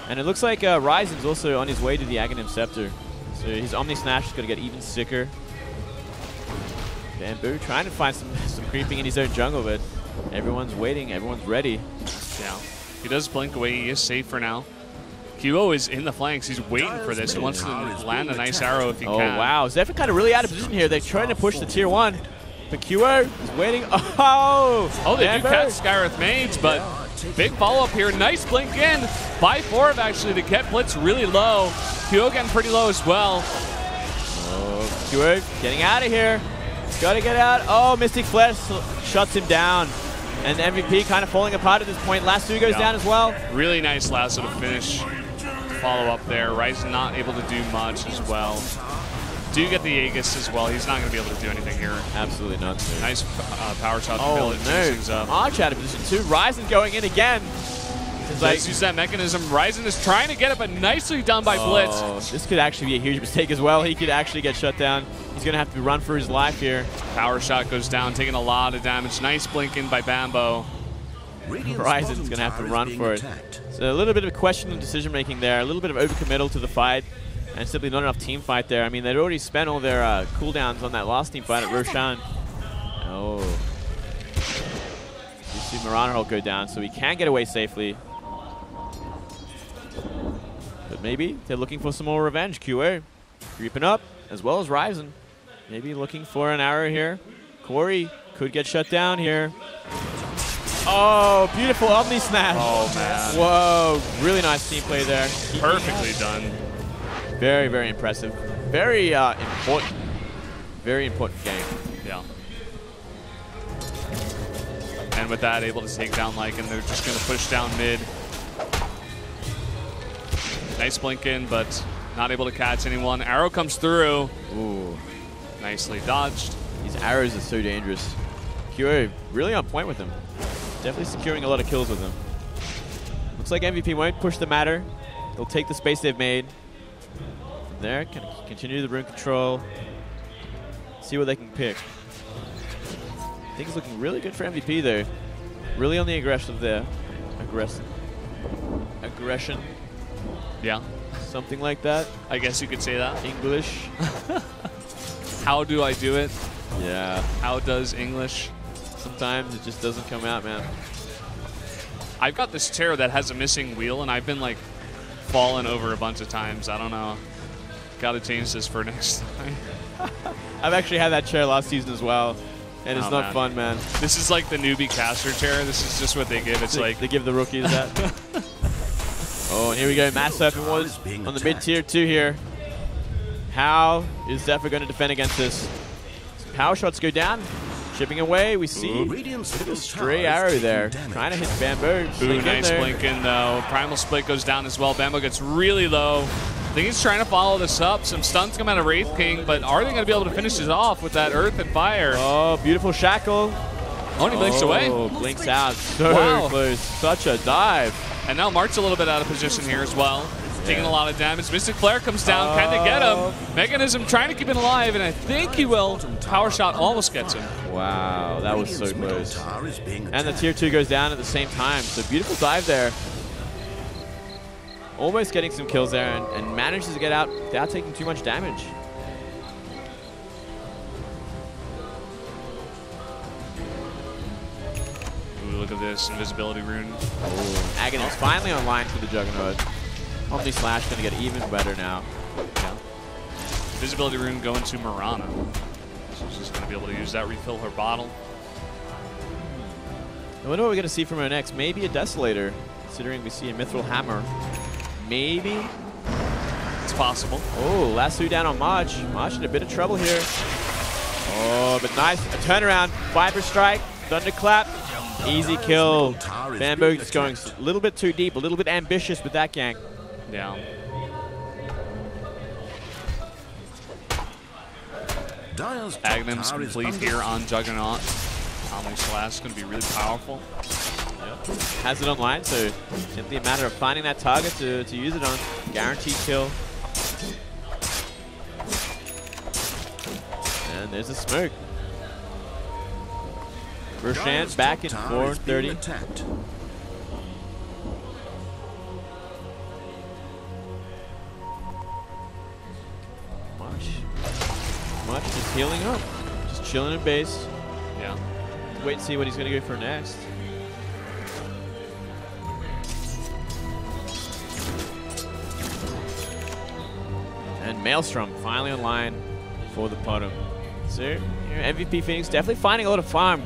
And it looks like Ryzen's also on his way to the Aghanim Scepter. So his Omni Slash is going to get even sicker. Bamboo trying to find some creeping in his own jungle, but everyone's waiting, everyone's ready. Yeah, he does blink away. He is safe for now. QO is in the flanks. He's waiting for this. He wants to land a nice arrow if he can. Oh, wow. Zephyr kind of really out of position here. They're trying to push the Tier 1. But QO is waiting. Oh, they do catch Skyreth Mage, but big follow-up here. Nice blink in by Forv, actually, to get Blitz really low. QO getting pretty low as well. Oh, QO getting out of here. Got to get out. Oh, Mystic Flesh shuts him down. And MVP kind of falling apart at this point. Lasso goes down as well. Really nice lasso to finish. Follow up there. Ryzen not able to do much as well. Do get the Aegis as well. He's not going to be able to do anything here. Absolutely not. Sir. Nice power shot to oh, no. Arch out of position too. Ryzen going in again. Let's use that mechanism. Ryzen is trying to get it, but nicely done by Blitz. This could actually be a huge mistake as well. He could actually get shut down. He's going to have to run for his life here. Power shot goes down, taking a lot of damage. Nice blink in by Bambo. Ryzen's going to have to run for it. So a little bit of questionable decision making there. A little bit of overcommittal to the fight. And simply not enough team fight there. I mean, they'd already spent all their cooldowns on that last team fight at Roshan. Oh. You see Mirana go down, so he can get away safely. But maybe they're looking for some more revenge. QA creeping up, as well as Ryzen. Maybe looking for an arrow here. Corey could get shut down here. Oh, beautiful Omni Smash. Oh, man. Whoa, really nice team play there. Perfectly done. Very, very impressive. Very important. Very important game. Yeah. And with that, able to take down Lycan. They're just going to push down mid. Nice blink in, but not able to catch anyone. Arrow comes through. Ooh. Nicely dodged. These arrows are so dangerous. QO really on point with them. Definitely securing a lot of kills with them. Looks like MVP won't push the matter. They'll take the space they've made. From there, can continue the rune control. See what they can pick. I think it's looking really good for MVP though. Really on the aggressive there. Aggression. Yeah. Something like that. I guess you could say that. English. How do I do it? Yeah. How does English? Sometimes it just doesn't come out, man. I've got this chair that has a missing wheel, and I've been like falling over a bunch of times. I don't know. Got to change this for next time. I've actually had that chair last season as well, and it's not fun, man. This is like the newbie caster chair. This is just what they give. It's like they give the rookies that. Oh, and here we go. Mass Serpent was on the mid tier 2 here. How is Zephyr going to defend against this? Some power shots go down. Chipping away, we see a stray arrow there. Trying to hit Bamboo. Ooh, nice blink in though. Primal Split goes down as well. Bamboo gets really low. I think he's trying to follow this up. Some stuns come out of Wraith King, but are they going to be able to finish this off with that Earth and Fire? Oh, beautiful shackle. Oh, and he blinks away. Oh, blinks out. So close. Such a dive. And now Mark's a little bit out of position here as well. Taking a lot of damage. Mystic Flare comes down. Can they get him? Mechanism trying to keep him alive, and I think he will. Power Shot almost gets him. Wow, that was so close. And the Tier 2 goes down at the same time. So beautiful dive there. Almost getting some kills there and manages to get out without taking too much damage. Ooh, look at this invisibility rune. Aghanim's finally online for the Juggernaut. Omni Slash going to get even better now. Yeah. Invisibility rune going to Mirana. So she's just going to be able to use that, refill her bottle. I wonder what we're going to see from her next. Maybe a Desolator, considering we see a Mithril Hammer. Maybe. It's possible. Oh, lasso down on March. March in a bit of trouble here. Oh, but nice. A turnaround. Viper Strike. Thunderclap. Easy kill. Bamboo just going a little bit too deep, a little bit ambitious with that gank. Yeah. Aghanim's complete here on Juggernaut. Omni Slash is going to be really powerful. Yep. Has it online, so simply a matter of finding that target to use it on. Guaranteed kill. And there's a smoke. Roshan's back in 430. Much just healing up. Just chilling in base. Yeah. Wait and see what he's going to go for next. And Maelstrom finally online for the bottom. So, you know, MVP Phoenix definitely finding a lot of farm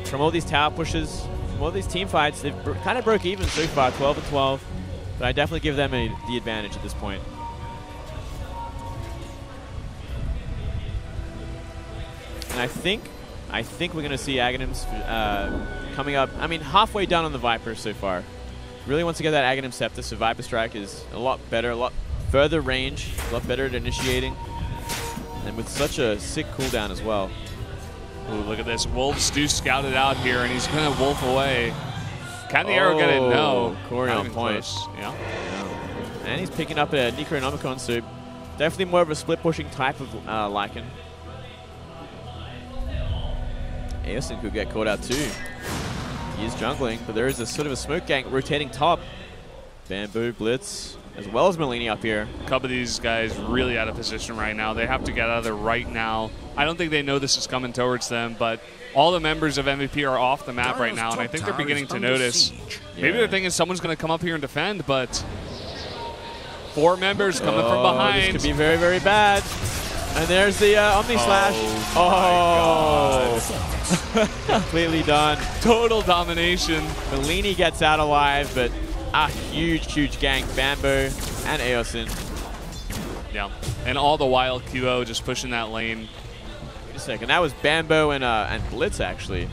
from all these tower pushes, from all these team fights. They've kind of broke even so far, 12-12. But I definitely give them the advantage at this point. And I think we're going to see Aghanim's coming up. I mean, halfway down on the Viper so far. Really wants to get that Aghanim Scepter, so Viper Strike is a lot better, a lot further range, a lot better at initiating. And with such a sick cooldown as well. Ooh, look at this. Wolves do scout it out here, and he's going to wolf away. Can the arrow get it? No. Corey on point. Yeah. And he's picking up a Necronomicon, so definitely more of a split-pushing type of Lycan. Eosin could get caught out too. He is jungling, but there is a sort of a smoke gank rotating top. Bamboo, Blitz, as well as Malini up here. A couple of these guys really out of position right now. They have to get out of there right now. I don't think they know this is coming towards them, but all the members of MVP are off the map right now, and I think they're beginning to notice. Maybe they're thinking someone's going to come up here and defend, but 4 members coming from behind. This could be very, very bad. And there's the Omni Slash. Oh, completely done. Total domination. Malini gets out alive, but a huge, huge gank. Bamboo and Eosin. Yeah, and all the while QO just pushing that lane. Wait a second, that was Bamboo and Blitz actually.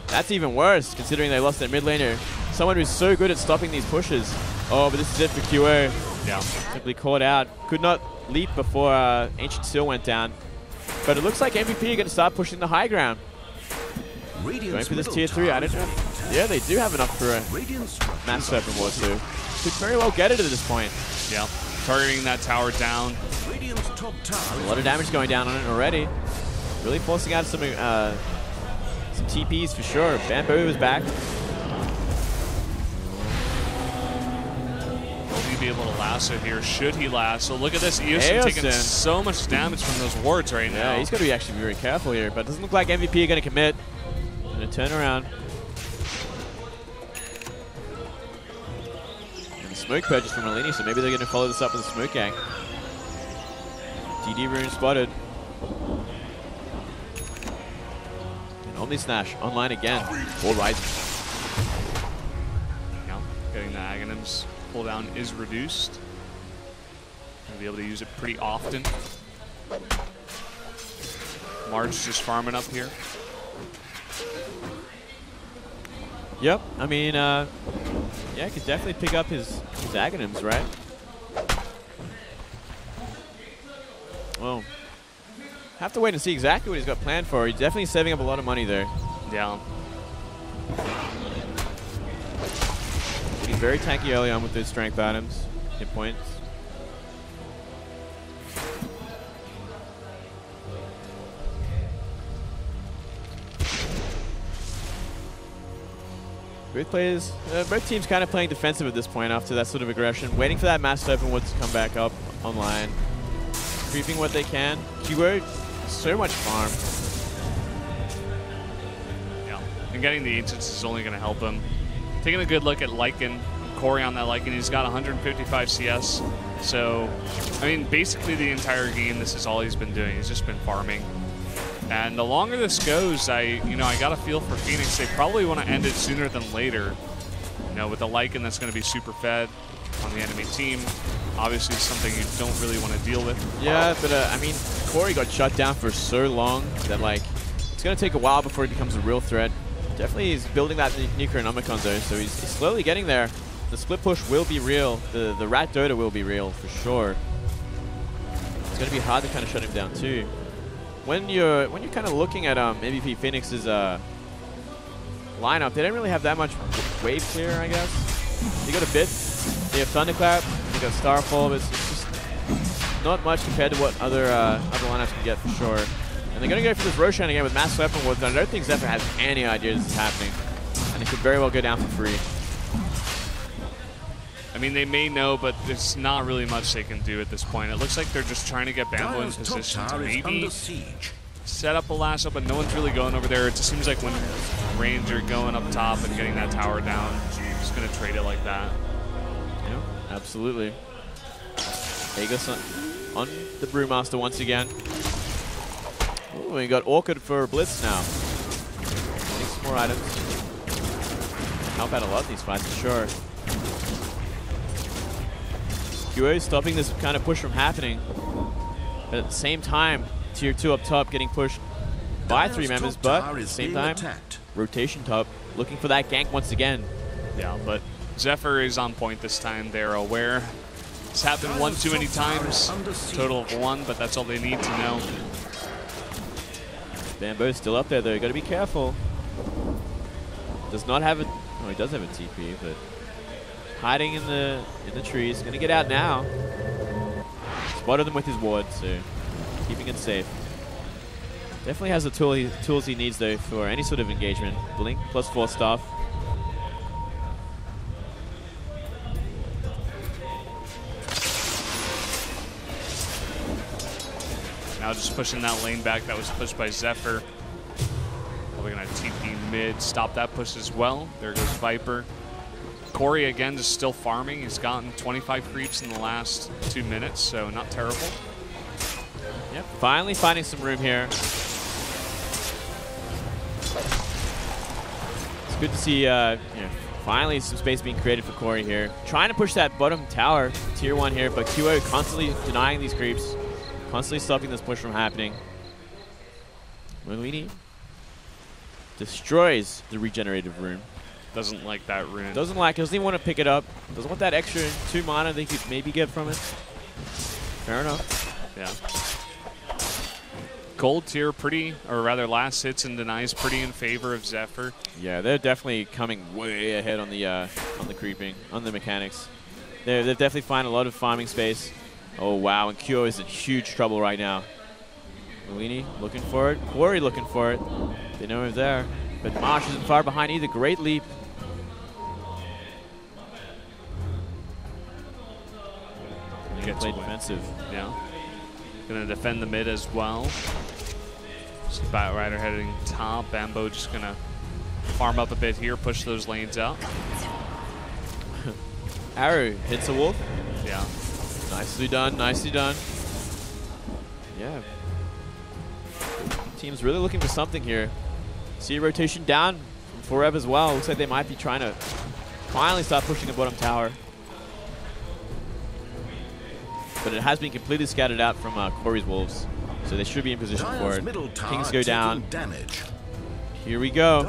That's even worse considering they lost their mid laner. Someone who's so good at stopping these pushes. Oh, but this is it for QO. Yeah. Simply caught out. Could not leap before Ancient Seal went down. But it looks like MVP are going to start pushing the high ground. Going for this tier 3, I don't know. Yeah, they do have enough for a Mass Serpent Ward too. Could very well get it at this point. Yeah, targeting that tower down. A lot of damage going down on it already. Really forcing out some TPs for sure. Bamboo is back. Will he be able to lasso here? Should he lasso? Look at this. Eosin taking so much damage from those wards right now. Yeah, he's got to be actually very careful here, but it doesn't look like MVP are going to commit. Going to turn around. And a smoke purchase from Malini, so maybe they're going to follow this up with a smoke gang. DD rune spotted. And Omni Slash online again. All rising. Yeah, getting the Aghanim's cooldown is reduced. Gonna be able to use it pretty often. March just farming up here. Yep. I mean, yeah, could definitely pick up his Aghanims, right? Well, have to wait and see exactly what he's got planned for. He's definitely saving up a lot of money there. Yeah. He's very tanky early on with his strength items, hit points. Both teams kind of playing defensive at this point after that sort of aggression, waiting for that mass open wood to come back up online. Creeping what they can. Keyword, so much farm. Yeah, and getting the ancients is only going to help him. Taking a good look at Lycan, Corey on that Lycan, he's got 155 CS. So, I mean, basically the entire game, this is all he's been doing. He's just been farming. And the longer this goes, I got a feel for Phoenix. They probably want to end it sooner than later. You know, with the Lycan that's going to be super fed on the enemy team. Obviously something you don't really want to deal with. Yeah, but I mean, Corey got shut down for so long that, like, it's going to take a while before he becomes a real threat. Definitely he's building that Necronomicon though, so he's slowly getting there. The split push will be real. The Rat Dota will be real for sure. It's going to be hard to kind of shut him down too. When you're kind of looking at MVP Phoenix's lineup, they don't really have that much wave clear, I guess. They got a bit. They have Thunderclap. They got Starfall, but it's just not much compared to what other lineups can get for sure. And they're going to go for this Roshan again with Mass Weapon Woods. I don't think Zephyr has any idea this is happening, and it could very well go down for free. I mean, they may know, but there's not really much they can do at this point. It looks like they're just trying to get Bambo in position to maybe set up a lasso, but no one's really going over there. It just seems like when Ranger going up top and getting that tower down, just going to trade it like that. Yeah, absolutely. Aegis on the Brewmaster once again. Ooh, we got Orchid for Blitz now. Getting some more items. Help out a lot in these fights for sure. QA stopping this kind of push from happening. But at the same time, Tier 2 up top getting pushed by 3 members, but at the same time, rotation top looking for that gank once again. Yeah, but Zephyr is on point this time. They're aware. It's happened one too many times. Total of 1, but that's all they need to know. Bambo's still up there though. Got to be careful. Does not have a. Oh, he does have a TP, but hiding in the trees. Gonna get out now. Spotted them with his ward, so keeping it safe. Definitely has the tools he needs though for any sort of engagement. Blink plus 4 stuff. Now just pushing that lane back that was pushed by Zephyr. Probably gonna TP mid, stop that push as well. There goes Viper. Corey again just still farming. He's gotten 25 creeps in the last 2 minutes, so not terrible. Yep, finally finding some room here. It's good to see finally some space being created for Corey here. Trying to push that bottom tower, Tier 1 here, but QO constantly denying these creeps. Constantly stopping this push from happening. Merlini destroys the regenerative rune. Doesn't like that rune. Doesn't even want to pick it up. Doesn't want that extra 2 mana they could maybe get from it. Fair enough. Yeah. Gold tier pretty, or rather last hits and denies pretty in favor of Zephyr. Yeah, they're definitely coming way ahead on the creeping, on the mechanics. They've definitely found a lot of farming space. Oh, wow, and Kyo is in huge trouble right now. Merlini looking for it. Quarry looking for it. They know he's there. But Marsh isn't far behind either. Great leap. Gets play defensive. Yeah. Gonna defend the mid as well. Bat Rider heading top. Bambo just gonna farm up a bit here, push those lanes out. Arrow hits a wolf. Yeah. Nicely done, nicely done. Yeah. Team's really looking for something here. See a rotation down from Forever as well. Looks like they might be trying to finally start pushing the bottom tower. But it has been completely scattered out from Corey's Wolves. So they should be in position for it. Kings go down. Here we go.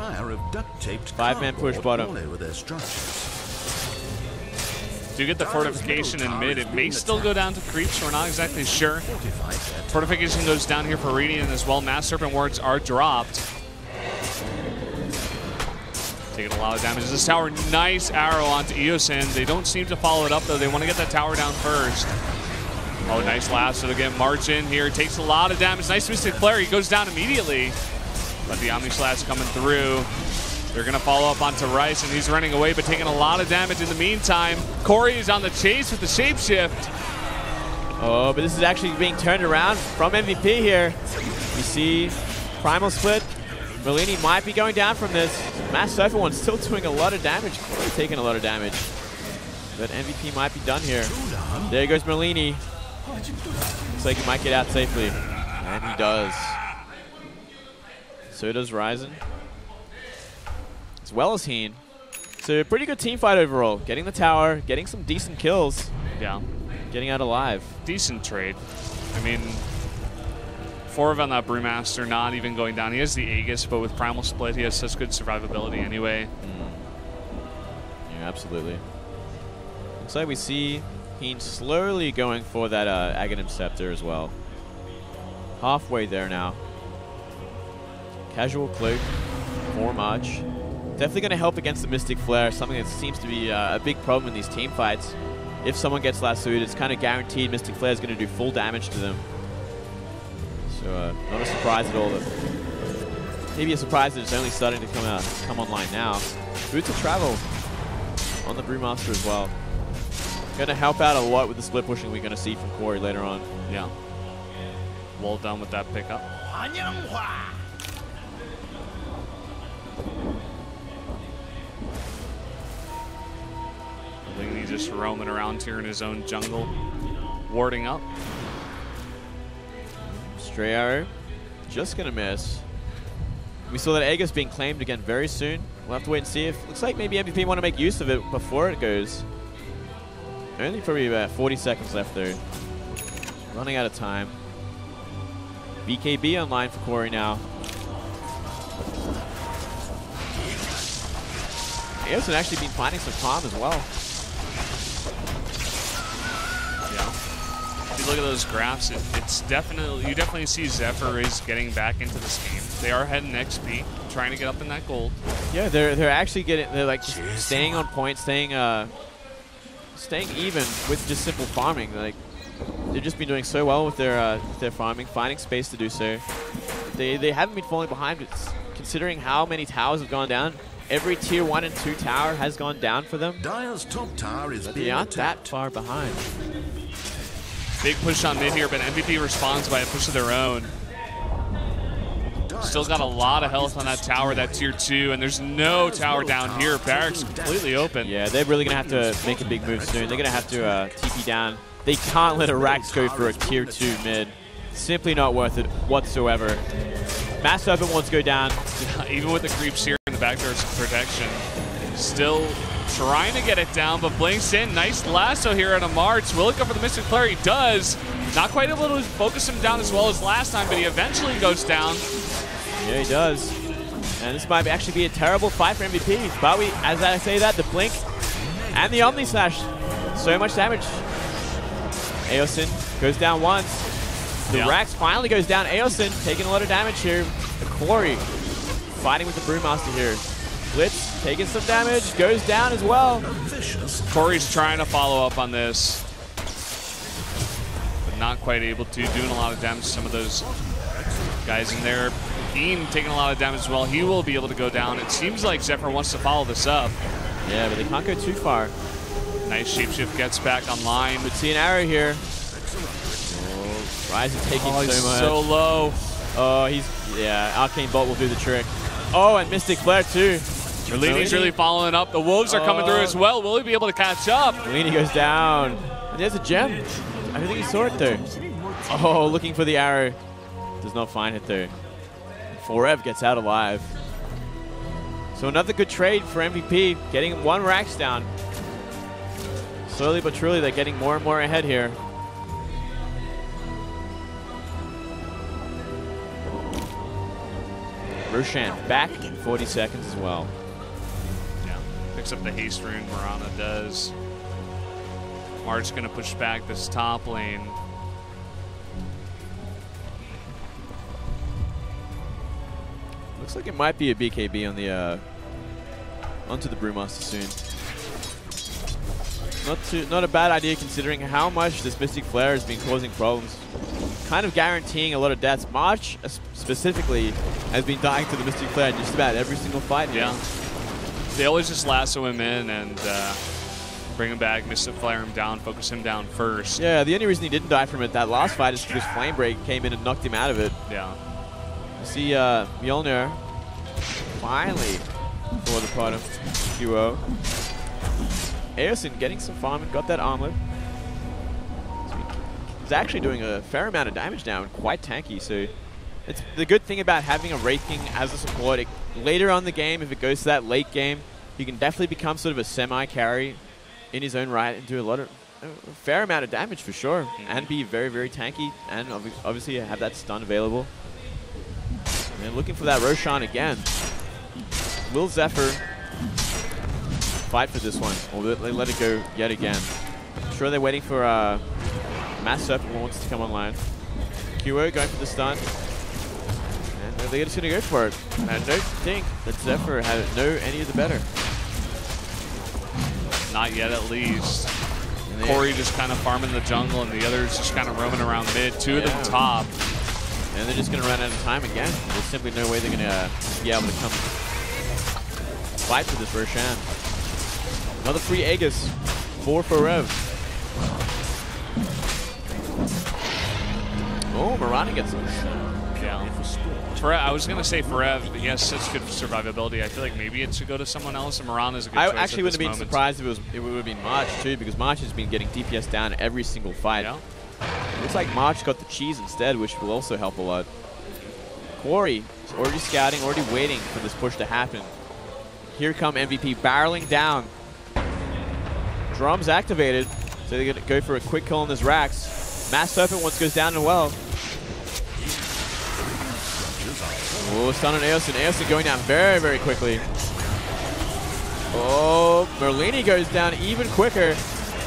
Five-man push bottom. Do get the fortification in mid. It may still go down to creeps, so we're not exactly sure. Fortification goes down here for Radiant as well. Mass Serpent Wards are dropped. Taking a lot of damage. This tower, nice arrow onto Eosin. They don't seem to follow it up, though. They want to get that tower down first. Oh, nice lasso to get March in here. Takes a lot of damage. Nice Mystic Flare. He goes down immediately. But the Omni Slash coming through. They're going to follow up onto Rice, and he's running away, but taking a lot of damage in the meantime. Corey is on the chase with the Shapeshift. Oh, but this is actually being turned around from MVP here. You see Primal Split. Merlini might be going down from this. Mass Zephyr one's still doing a lot of damage. Corey taking a lot of damage. But MVP might be done here. There goes Merlini. Looks like he might get out safely. And he does. So does Ryzen. As well as Heen. So a pretty good team fight overall. Getting the tower, getting some decent kills. Yeah. Getting out alive. Decent trade. I mean, Forv on that Brewmaster not even going down. He has the Aegis, but with Primal Split, he has such good survivability anyway. Yeah, absolutely. Looks like we see Heen slowly going for that Aghanim Scepter as well. Halfway there now. Casual Cloak for March. Definitely going to help against the Mystic Flare, something that seems to be a big problem in these team fights. If someone gets lassoed, it's kind of guaranteed Mystic Flare is going to do full damage to them. So not a surprise at all. Maybe a surprise that it's only starting to come online now. Boots of Travel on the Brewmaster as well. Going to help out a lot with the split pushing we're going to see from Corey later on. Yeah. Well done with that pickup. He's just roaming around here in his own jungle, warding up. Stray arrow, just gonna miss. We saw that Aegis being claimed again very soon. We'll have to wait and see if, looks like maybe MVP want to make use of it before it goes. Only probably about 40 seconds left though. Running out of time. BKB online for Corey now. Aegis has actually been finding some calm as well. If you look at those graphs, it's definitely, you definitely see Zephyr is getting back into this game. They are heading XP, trying to get up in that gold. Yeah, they're actually they're like staying on point, staying even with just simple farming. Like they've just been doing so well with their farming, finding space to do so. They haven't been falling behind. Considering how many towers have gone down. Every tier 1 and 2 tower has gone down for them. Dire's top tower is they aren't that far behind. Big push on mid here, but MVP responds by a push of their own. Still got a lot of health on that tower, that tier 2, and there's no tower down here. Barracks completely open. Yeah, they're really going to have to make a big move soon. They're going to have to TP down. They can't let a Rax go for a tier 2 mid. Simply not worth it whatsoever. Mass Serpent wants to go down. Even with the creeps here in the backdoor's protection. Still trying to get it down, but blinks in. Nice lasso here at a March. Will it go for the Mystic Flare? He does. Not quite able to focus him down as well as last time, but he eventually goes down. Yeah, he does. And this might actually be a terrible fight for MVP. But as I say that, the blink and the Omni Slash. So much damage. Eosin goes down once. The Rax finally goes down. Eosin taking a lot of damage here. The Corey fighting with the Brewmaster here. Blitz taking some damage, goes down as well. Corey's trying to follow up on this, but not quite able to. Doing a lot of damage to some of those guys in there. Heen taking a lot of damage as well. He will be able to go down. It seems like Zephyr wants to follow this up. Yeah, but they can't go too far. Nice Shapeshift gets back online. Would see an arrow here. Rise is taking so much. So low. Oh, yeah, Arcane Bolt will do the trick. Oh, and Mystic Flare too. Merlini's really following up. The Wolves are coming through as well. Will he be able to catch up? Merlini goes down. And there's a gem. I don't think he saw it though. Oh, looking for the arrow. Does not find it though. Forev gets out alive. So another good trade for MVP. Getting one Rax down. Slowly but truly, they're getting more and more ahead here. Roshan back in 40 seconds as well. Yeah, picks up the haste rune, Marana does. March going to push back this top lane. Looks like it might be a BKB on the onto the Brewmaster soon. Not a bad idea considering how much this Mystic Flare has been causing problems. Kind of guaranteeing a lot of deaths. March specifically has been dying to the Mystic Flare in just about every single fight. Yeah. They always just lasso him in and bring him back, Mystic Flare him down, focus him down first. Yeah, the only reason he didn't die from it that last fight is because Flame Break came in and knocked him out of it. Yeah. You see Mjolnir finally for the part of QO. Eosin getting some farm and got that armlet. He's actually doing a fair amount of damage now and quite tanky, so it's the good thing about having a Wraith King as a support. Later on in the game, if it goes to that late game, he can definitely become sort of a semi-carry in his own right and do a fair amount of damage for sure, and be very, very tanky, and obviously have that stun available. And looking for that Roshan again. Will Zephyr fight for this one, or they let it go yet again? I'm sure they're waiting for Mass Serpent wants to come online. QO going for the stun. And they're just going to go for it. And I don't think that Zephyr had any of the better. Not yet, at least. Corey just kind of farming the jungle, and the others just kind of roaming around mid. Two of them top. And they're just going to run out of time again. There's simply no way they're going to be able to come fight for this Roshan. Another free Aegis. 4 for Rev. Oh, Marana gets it. Yeah. I was going to say for Rev, but he has such good survivability. I feel like maybe it should go to someone else, and Marana is a good choice. I actually wouldn't have been surprised if it would have been March too, because March has been getting DPS down every single fight. Yeah. Looks like March got the cheese instead, which will also help a lot. Corey is already scouting, already waiting for this push to happen. Here come MVP barreling down. Drums activated, so they're going to go for a quick kill on this Rax. Mass Serpent once goes down as well. Oh, stun on Eosin. Eosin going down very, very quickly. Oh, Merlini goes down even quicker.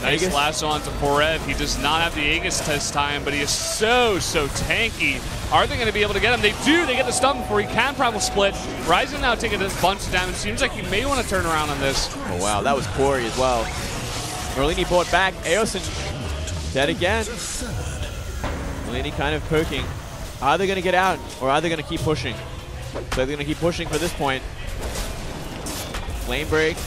Nice Aegis. lasso onto Forev. He does not have the Aegis test time, but he is so tanky. Are they going to be able to get him? They do. They get the stun before he can Primal Split. Ryzen now taking a bunch of damage. Seems like he may want to turn around on this. Oh, wow. That was Corey as well. Merlini brought back. Eosin dead again. Merlini kind of poking. Are they going to get out, or are they going to keep pushing? So they're going to keep pushing for this point. Flame Break.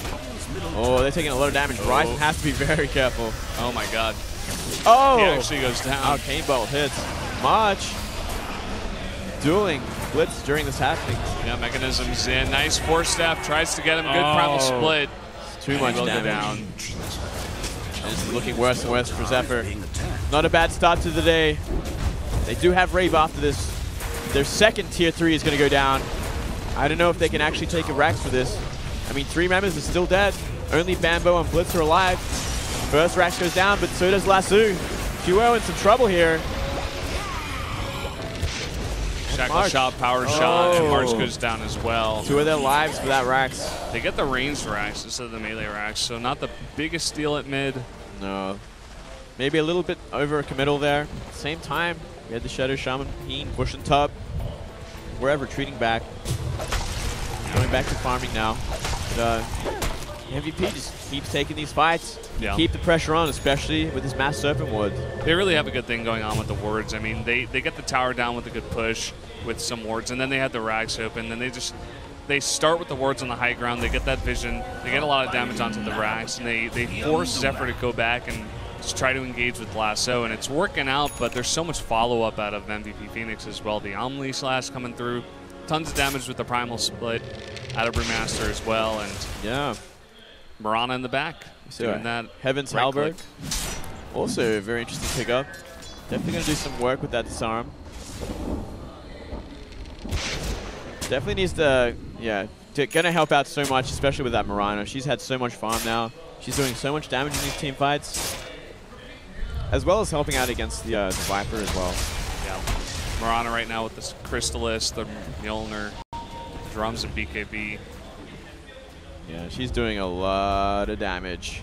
Oh, they're taking a lot of damage. Ryzen has to be very careful. Oh my god. Oh! He actually goes down. Arcane Bolt hits. March dueling Blitz during this happening. Yeah, Mechanism's in. Nice Force Staff. Tries to get him. Good Primal Split. It's too much damage. Down. And this is looking worse and worse for Zephyr. Not a bad start to the day. They do have Rave after this. Their second Tier 3 is going to go down. I don't know if they can actually take a Rax for this. I mean, 3 members are still dead. Only Bambo and Blitz are alive. First Rax goes down, but so does Lasso. QO in some trouble here. Shackle shot, power shot, and March goes down as well. 2 of their lives for that Rax. They get the ranged Rax instead of the melee Rax, so not the biggest steal at mid. No. Maybe a little bit over committal there. At the same time, we had the Shadow Shaman Peen pushing top. We're retreating back. Going back to farming now. But, MVP just keeps taking these fights. Yeah. Keep the pressure on, especially with his Mass Serpent Ward. They really have a good thing going on with the wards. I mean, they get the tower down with a good push with some wards, and then they have the Rags open. Then they start with the wards on the high ground. They get that vision. They get a lot of damage onto the Rags, and they force Zephyr to go back and just try to engage with Lasso, and it's working out, but there's so much follow-up out of MVP Phoenix as well. The Omni Slash coming through. Tons of damage with the Primal Split out of Brewmaster as well, and yeah, Marana in the back doing that. Heaven's Halberd. Also a very interesting pickup. Definitely going to do some work with that disarm. Definitely needs to, going to help out so much, especially with that Marana. She's had so much farm now. She's doing so much damage in these team fights, as well as helping out against the Viper as well. Yeah. Marana right now with this Crystallis, the Mjolnir. drums of BKB. Yeah, she's doing a lot of damage.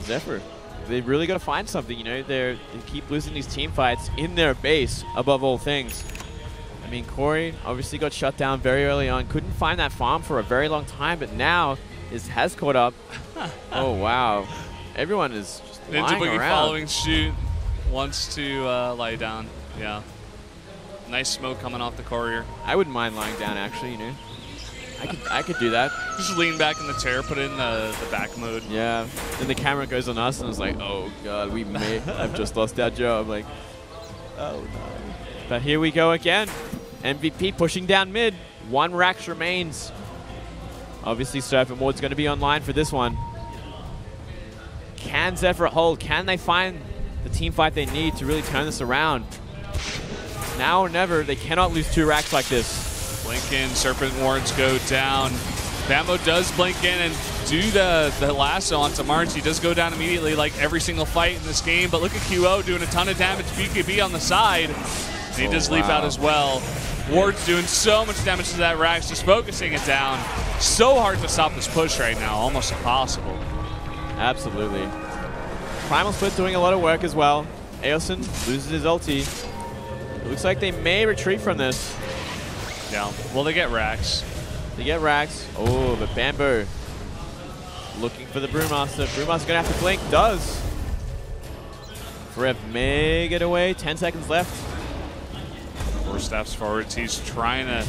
Zephyr, they've really got to find something, you know. They keep losing these team fights in their base, above all things. I mean, Corey obviously got shut down very early on. Couldn't find that farm for a very long time, but now has caught up. Oh, wow. Everyone is just Ninja lying Boogie around. following shoot. Wants to lie down. Yeah. Nice smoke coming off the courier. I wouldn't mind lying down, actually, you know. I could do that. Just lean back in the chair, put it in the back mode. Yeah. Then the camera goes on us, and it's like, oh, God, we may have just lost our job. Like, oh, no. But here we go again. MVP pushing down mid. 1 Rax remains. Obviously, Surf and Ward's going to be online for this one. Can Zephyr hold? Can they find the team fight they need to really turn this around? Now or never. They cannot lose 2 Rax like this. Blink in, Serpent Wards go down. Bambo does blink in and do the lasso onto March. He does go down immediately like every single fight in this game, but look at QO doing a ton of damage. BKB on the side. And he does leap out as well. Ward's doing so much damage to that Rax, just focusing it down. So hard to stop this push right now, almost impossible. Absolutely. Primal Split doing a lot of work as well. Aosin loses his ulti. It looks like they may retreat from this. Yeah, well, they get Rax. They get Rax. Oh, but Bamboo looking for the Brewmaster. Brewmaster's going to have to blink. Does. Rev may get away. 10 seconds left. 4 steps forwards. He's trying to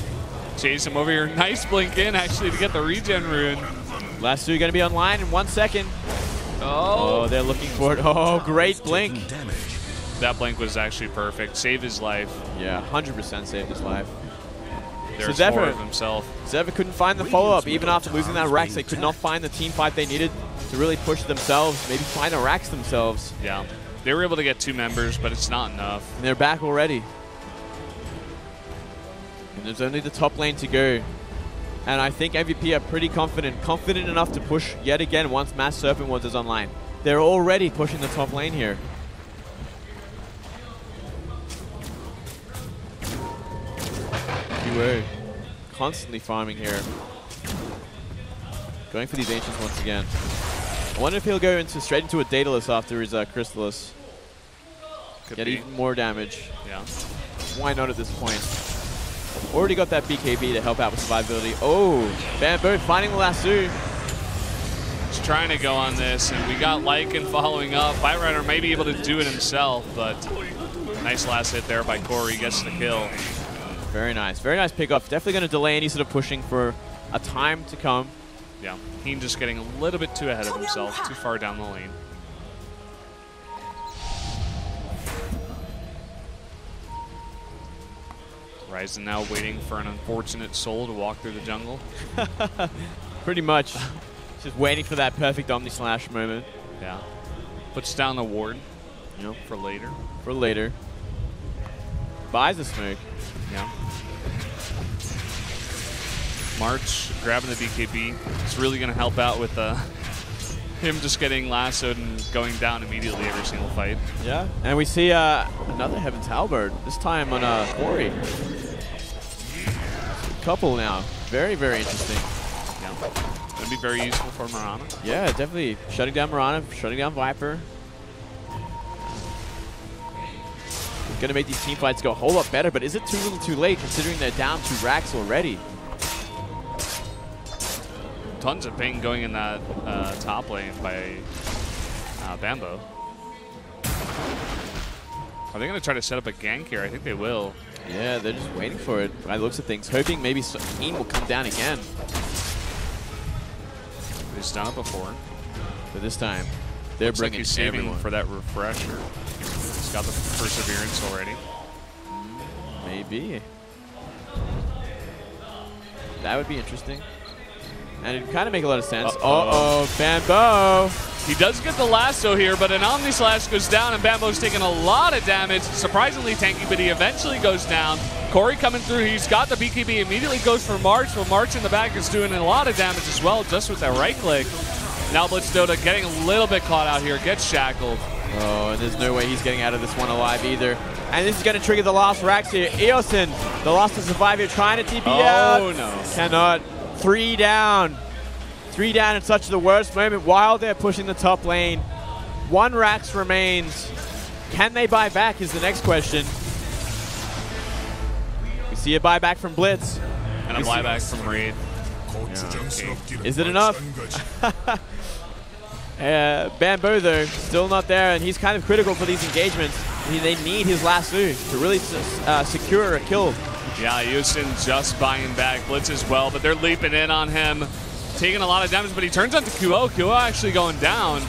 chase him over here. Nice blink in, actually, to get the regen rune. Last 2 going to be online in 1 second. Oh, they're looking for it. Oh, great blink. That blink was actually perfect. Saved his life. Yeah, 100% saved his life. There's so more of himself. Zephyr couldn't find the follow-up. Even after losing that Rax, they could not find the team fight they needed to really push themselves, maybe find a Rax themselves. Yeah. They were able to get 2 members, but it's not enough. And they're back already. And there's only the top lane to go. And I think MVP are pretty confident enough to push yet again once Mass Serpent Wards is online. They're already pushing the top lane here. QO constantly farming here. Going for these Ancients once again. I wonder if he'll go straight into a Daedalus after his Crystallis. Get even more damage. Yeah. Why not at this point? Already got that BKB to help out with survivability. Oh, Bamboo finding the lasso. He's trying to go on this, and we got Lycan following up. Fight Rider may be able to do it himself, but nice last hit there by Corey. Gets the kill. Very nice. Very nice pickup. Definitely going to delay any sort of pushing for a time to come. Yeah. Keen just getting a little bit too ahead of himself, too far down the lane. Ryzen now waiting for an unfortunate soul to walk through the jungle. Pretty much. Just waiting for that perfect Omni Slash moment. Yeah. Puts down the ward. Yep. For later. For later. Buys the smoke. Yeah. March grabbing the BKB. It's really going to help out with him just getting lassoed and going down immediately every single fight. Yeah. And we see another Heaven's Halberd, this time on Corey. Couple now. Very, very interesting. Yeah. Going to be very useful for Mirana. Yeah, definitely. Shutting down Mirana, shutting down Viper. Going to make these team fights go a whole lot better, but is it too little too late considering they're down 2 Rax already? Tons of pain going in that top lane by Bambo. Are they going to try to set up a gank here? I think they will. Yeah, they're just waiting for it by the looks of things, hoping maybe Ian will come down again. He's done it before. But this time, they're Looks bringing like he's saving everyone. for that refresher. He's got the perseverance already. Maybe. That would be interesting. And it would kind of make a lot of sense. Uh-oh, Bambo. He does get the lasso here, but an Omni Slash goes down, and Bambo's taking a lot of damage. Surprisingly tanky, but he eventually goes down. Corey coming through. He's got the BKB, immediately goes for March. Well, March in the back is doing a lot of damage as well, just with that right click. Now Blitz Dota getting a little bit caught out here, gets shackled. Oh, and there's no way he's getting out of this one alive either. And this is going to trigger the last racks here. Eosin, the last to survive here, trying to TP out. Oh, no. Cannot. 3 down. 3 down in such the worst moment while they're pushing the top lane. 1 Rax remains. Can they buy back is the next question. We see a buyback from Blitz. And a buyback from Reed. Yeah, okay. Is it enough? Bamboo, though, still not there, and he's kind of critical for these engagements. They need his lasso to really secure a kill. Yeah, Houston just buying back Blitz as well, but they're leaping in on him, taking a lot of damage, but he turns onto QO. QO actually going down.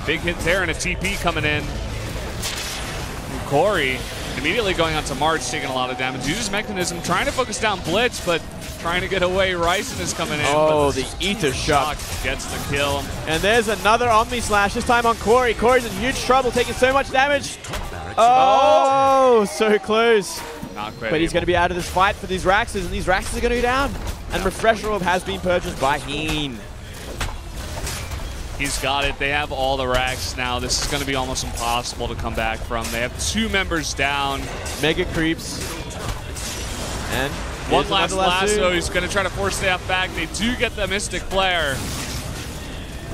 Big hit there and a TP coming in. And Corey immediately going onto March, taking a lot of damage. Uses Mechanism, trying to focus down Blitz, but trying to get away. Ryzen is coming in. Oh, the Ether Shock gets the kill. And there's another Omni Slash, this time on Corey. Corey's in huge trouble, taking so much damage. Oh, so close. Not quite but he's going to be out of this fight for these Raxes, and these Raxes are going to go down. And Refresher Orb has been purchased by Heen. He's got it. They have all the racks now. This is going to be almost impossible to come back from. They have 2 members down. Mega creeps. And one last lasso. He's going to try to force the F back. They do get the Mystic Flare.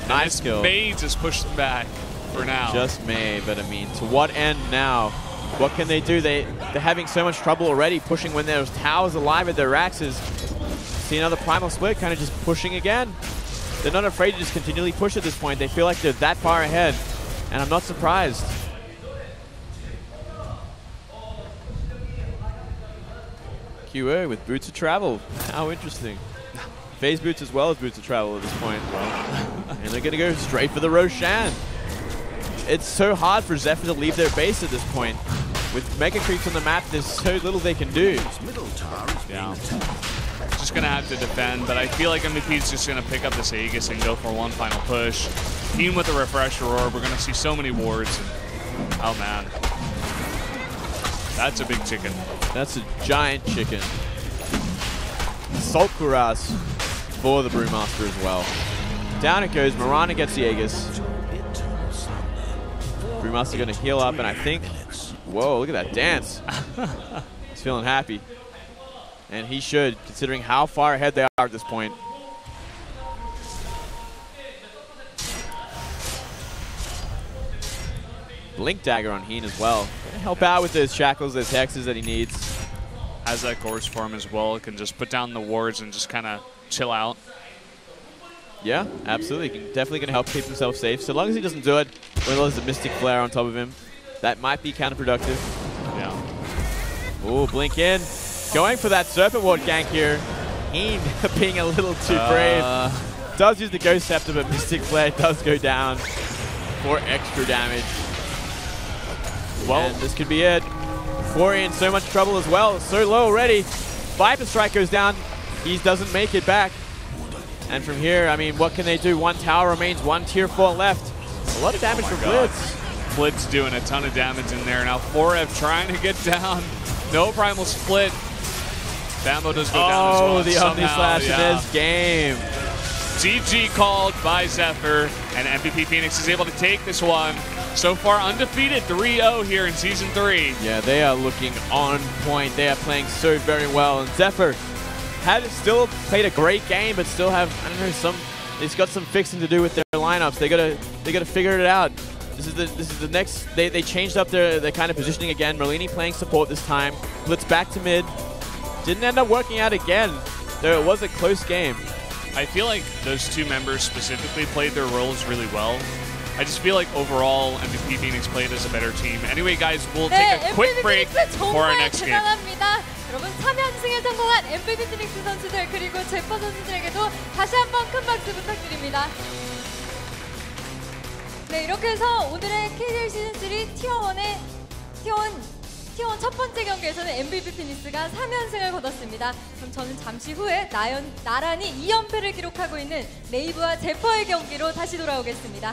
Nice kill. May just push them back for now. Just May, but I mean, to what end now? What can they do? They're having so much trouble already pushing when there's towers alive at their Raxes. See another Primal Split, kind of just pushing again. They're not afraid to just continually push at this point. They feel like they're that far ahead, and I'm not surprised. QO with Boots of Travel. How interesting. Phase Boots as well as Boots of Travel at this point. And they're going to go straight for the Roshan. It's so hard for Zephyr to leave their base at this point. With Mega Creeps on the map, there's so little they can do. Yeah. Just going to have to defend, but I feel like MVP is just going to pick up this Aegis and go for one final push. Team with the Refresher Orb, we're going to see so many wards. And, oh, man. That's a big chicken. That's a giant chicken. Salt Kuras for the Brewmaster as well. Down it goes. Mirana gets the Aegis. Brewmaster going to heal up, and I think... Whoa, look at that dance. He's feeling happy. And he should, considering how far ahead they are at this point. Blink Dagger on Heen as well. Gonna help out with those shackles, those hexes that he needs. Has that course for him as well. Can just put down the wards and just kind of chill out. Yeah, absolutely. Definitely going to help keep himself safe. So long as he doesn't do it when there's a Mystic Flare on top of him. That might be counterproductive. Yeah. Ooh, blink in. Going for that Serpent Ward gank here. Heen being a little too brave. Does use the Ghost Scepter, but Mystic Flare does go down for extra damage. Well, and this could be it. Florian in so much trouble as well. So low already. Viper Strike goes down. He doesn't make it back. And from here, I mean, what can they do? 1 tower remains, 1 tier 4 left. A lot of damage for Blitz. Blitz doing a ton of damage in there. Now 4F trying to get down. No Primal Split. Bambo does go down as well. Oh, the Omni Slash in his game. GG called by Zephyr, and MVP Phoenix is able to take this one. So far undefeated 3-0 here in Season 3. Yeah, they are looking on point. They are playing so very well. And Zephyr had still played a great game, but still have, I don't know, it's got some fixing to do with their lineups. They gotta figure it out. This is the next. They changed up their kind of positioning again. Merlini playing support this time. Blitz back to mid. Didn't end up working out again, though it was a close game. I feel like those 2 members specifically played their roles really well. I just feel like overall MVP Phoenix played as a better team. Anyway, guys, we'll take a quick break for our next game. 여러분 3연승에 성공한 MVP 피닉스 선수들 그리고 제퍼 선수들에게도 다시 한번 큰 박수 부탁드립니다. 네, 이렇게 해서 오늘의 KDL 시즌3 Tier1 첫 번째 경기에서는 MVP 피닉스가 3연승을 거뒀습니다. 그럼 저는 잠시 후에 나란히 2연패를 기록하고 있는 레이브와 제퍼의 경기로 다시 돌아오겠습니다.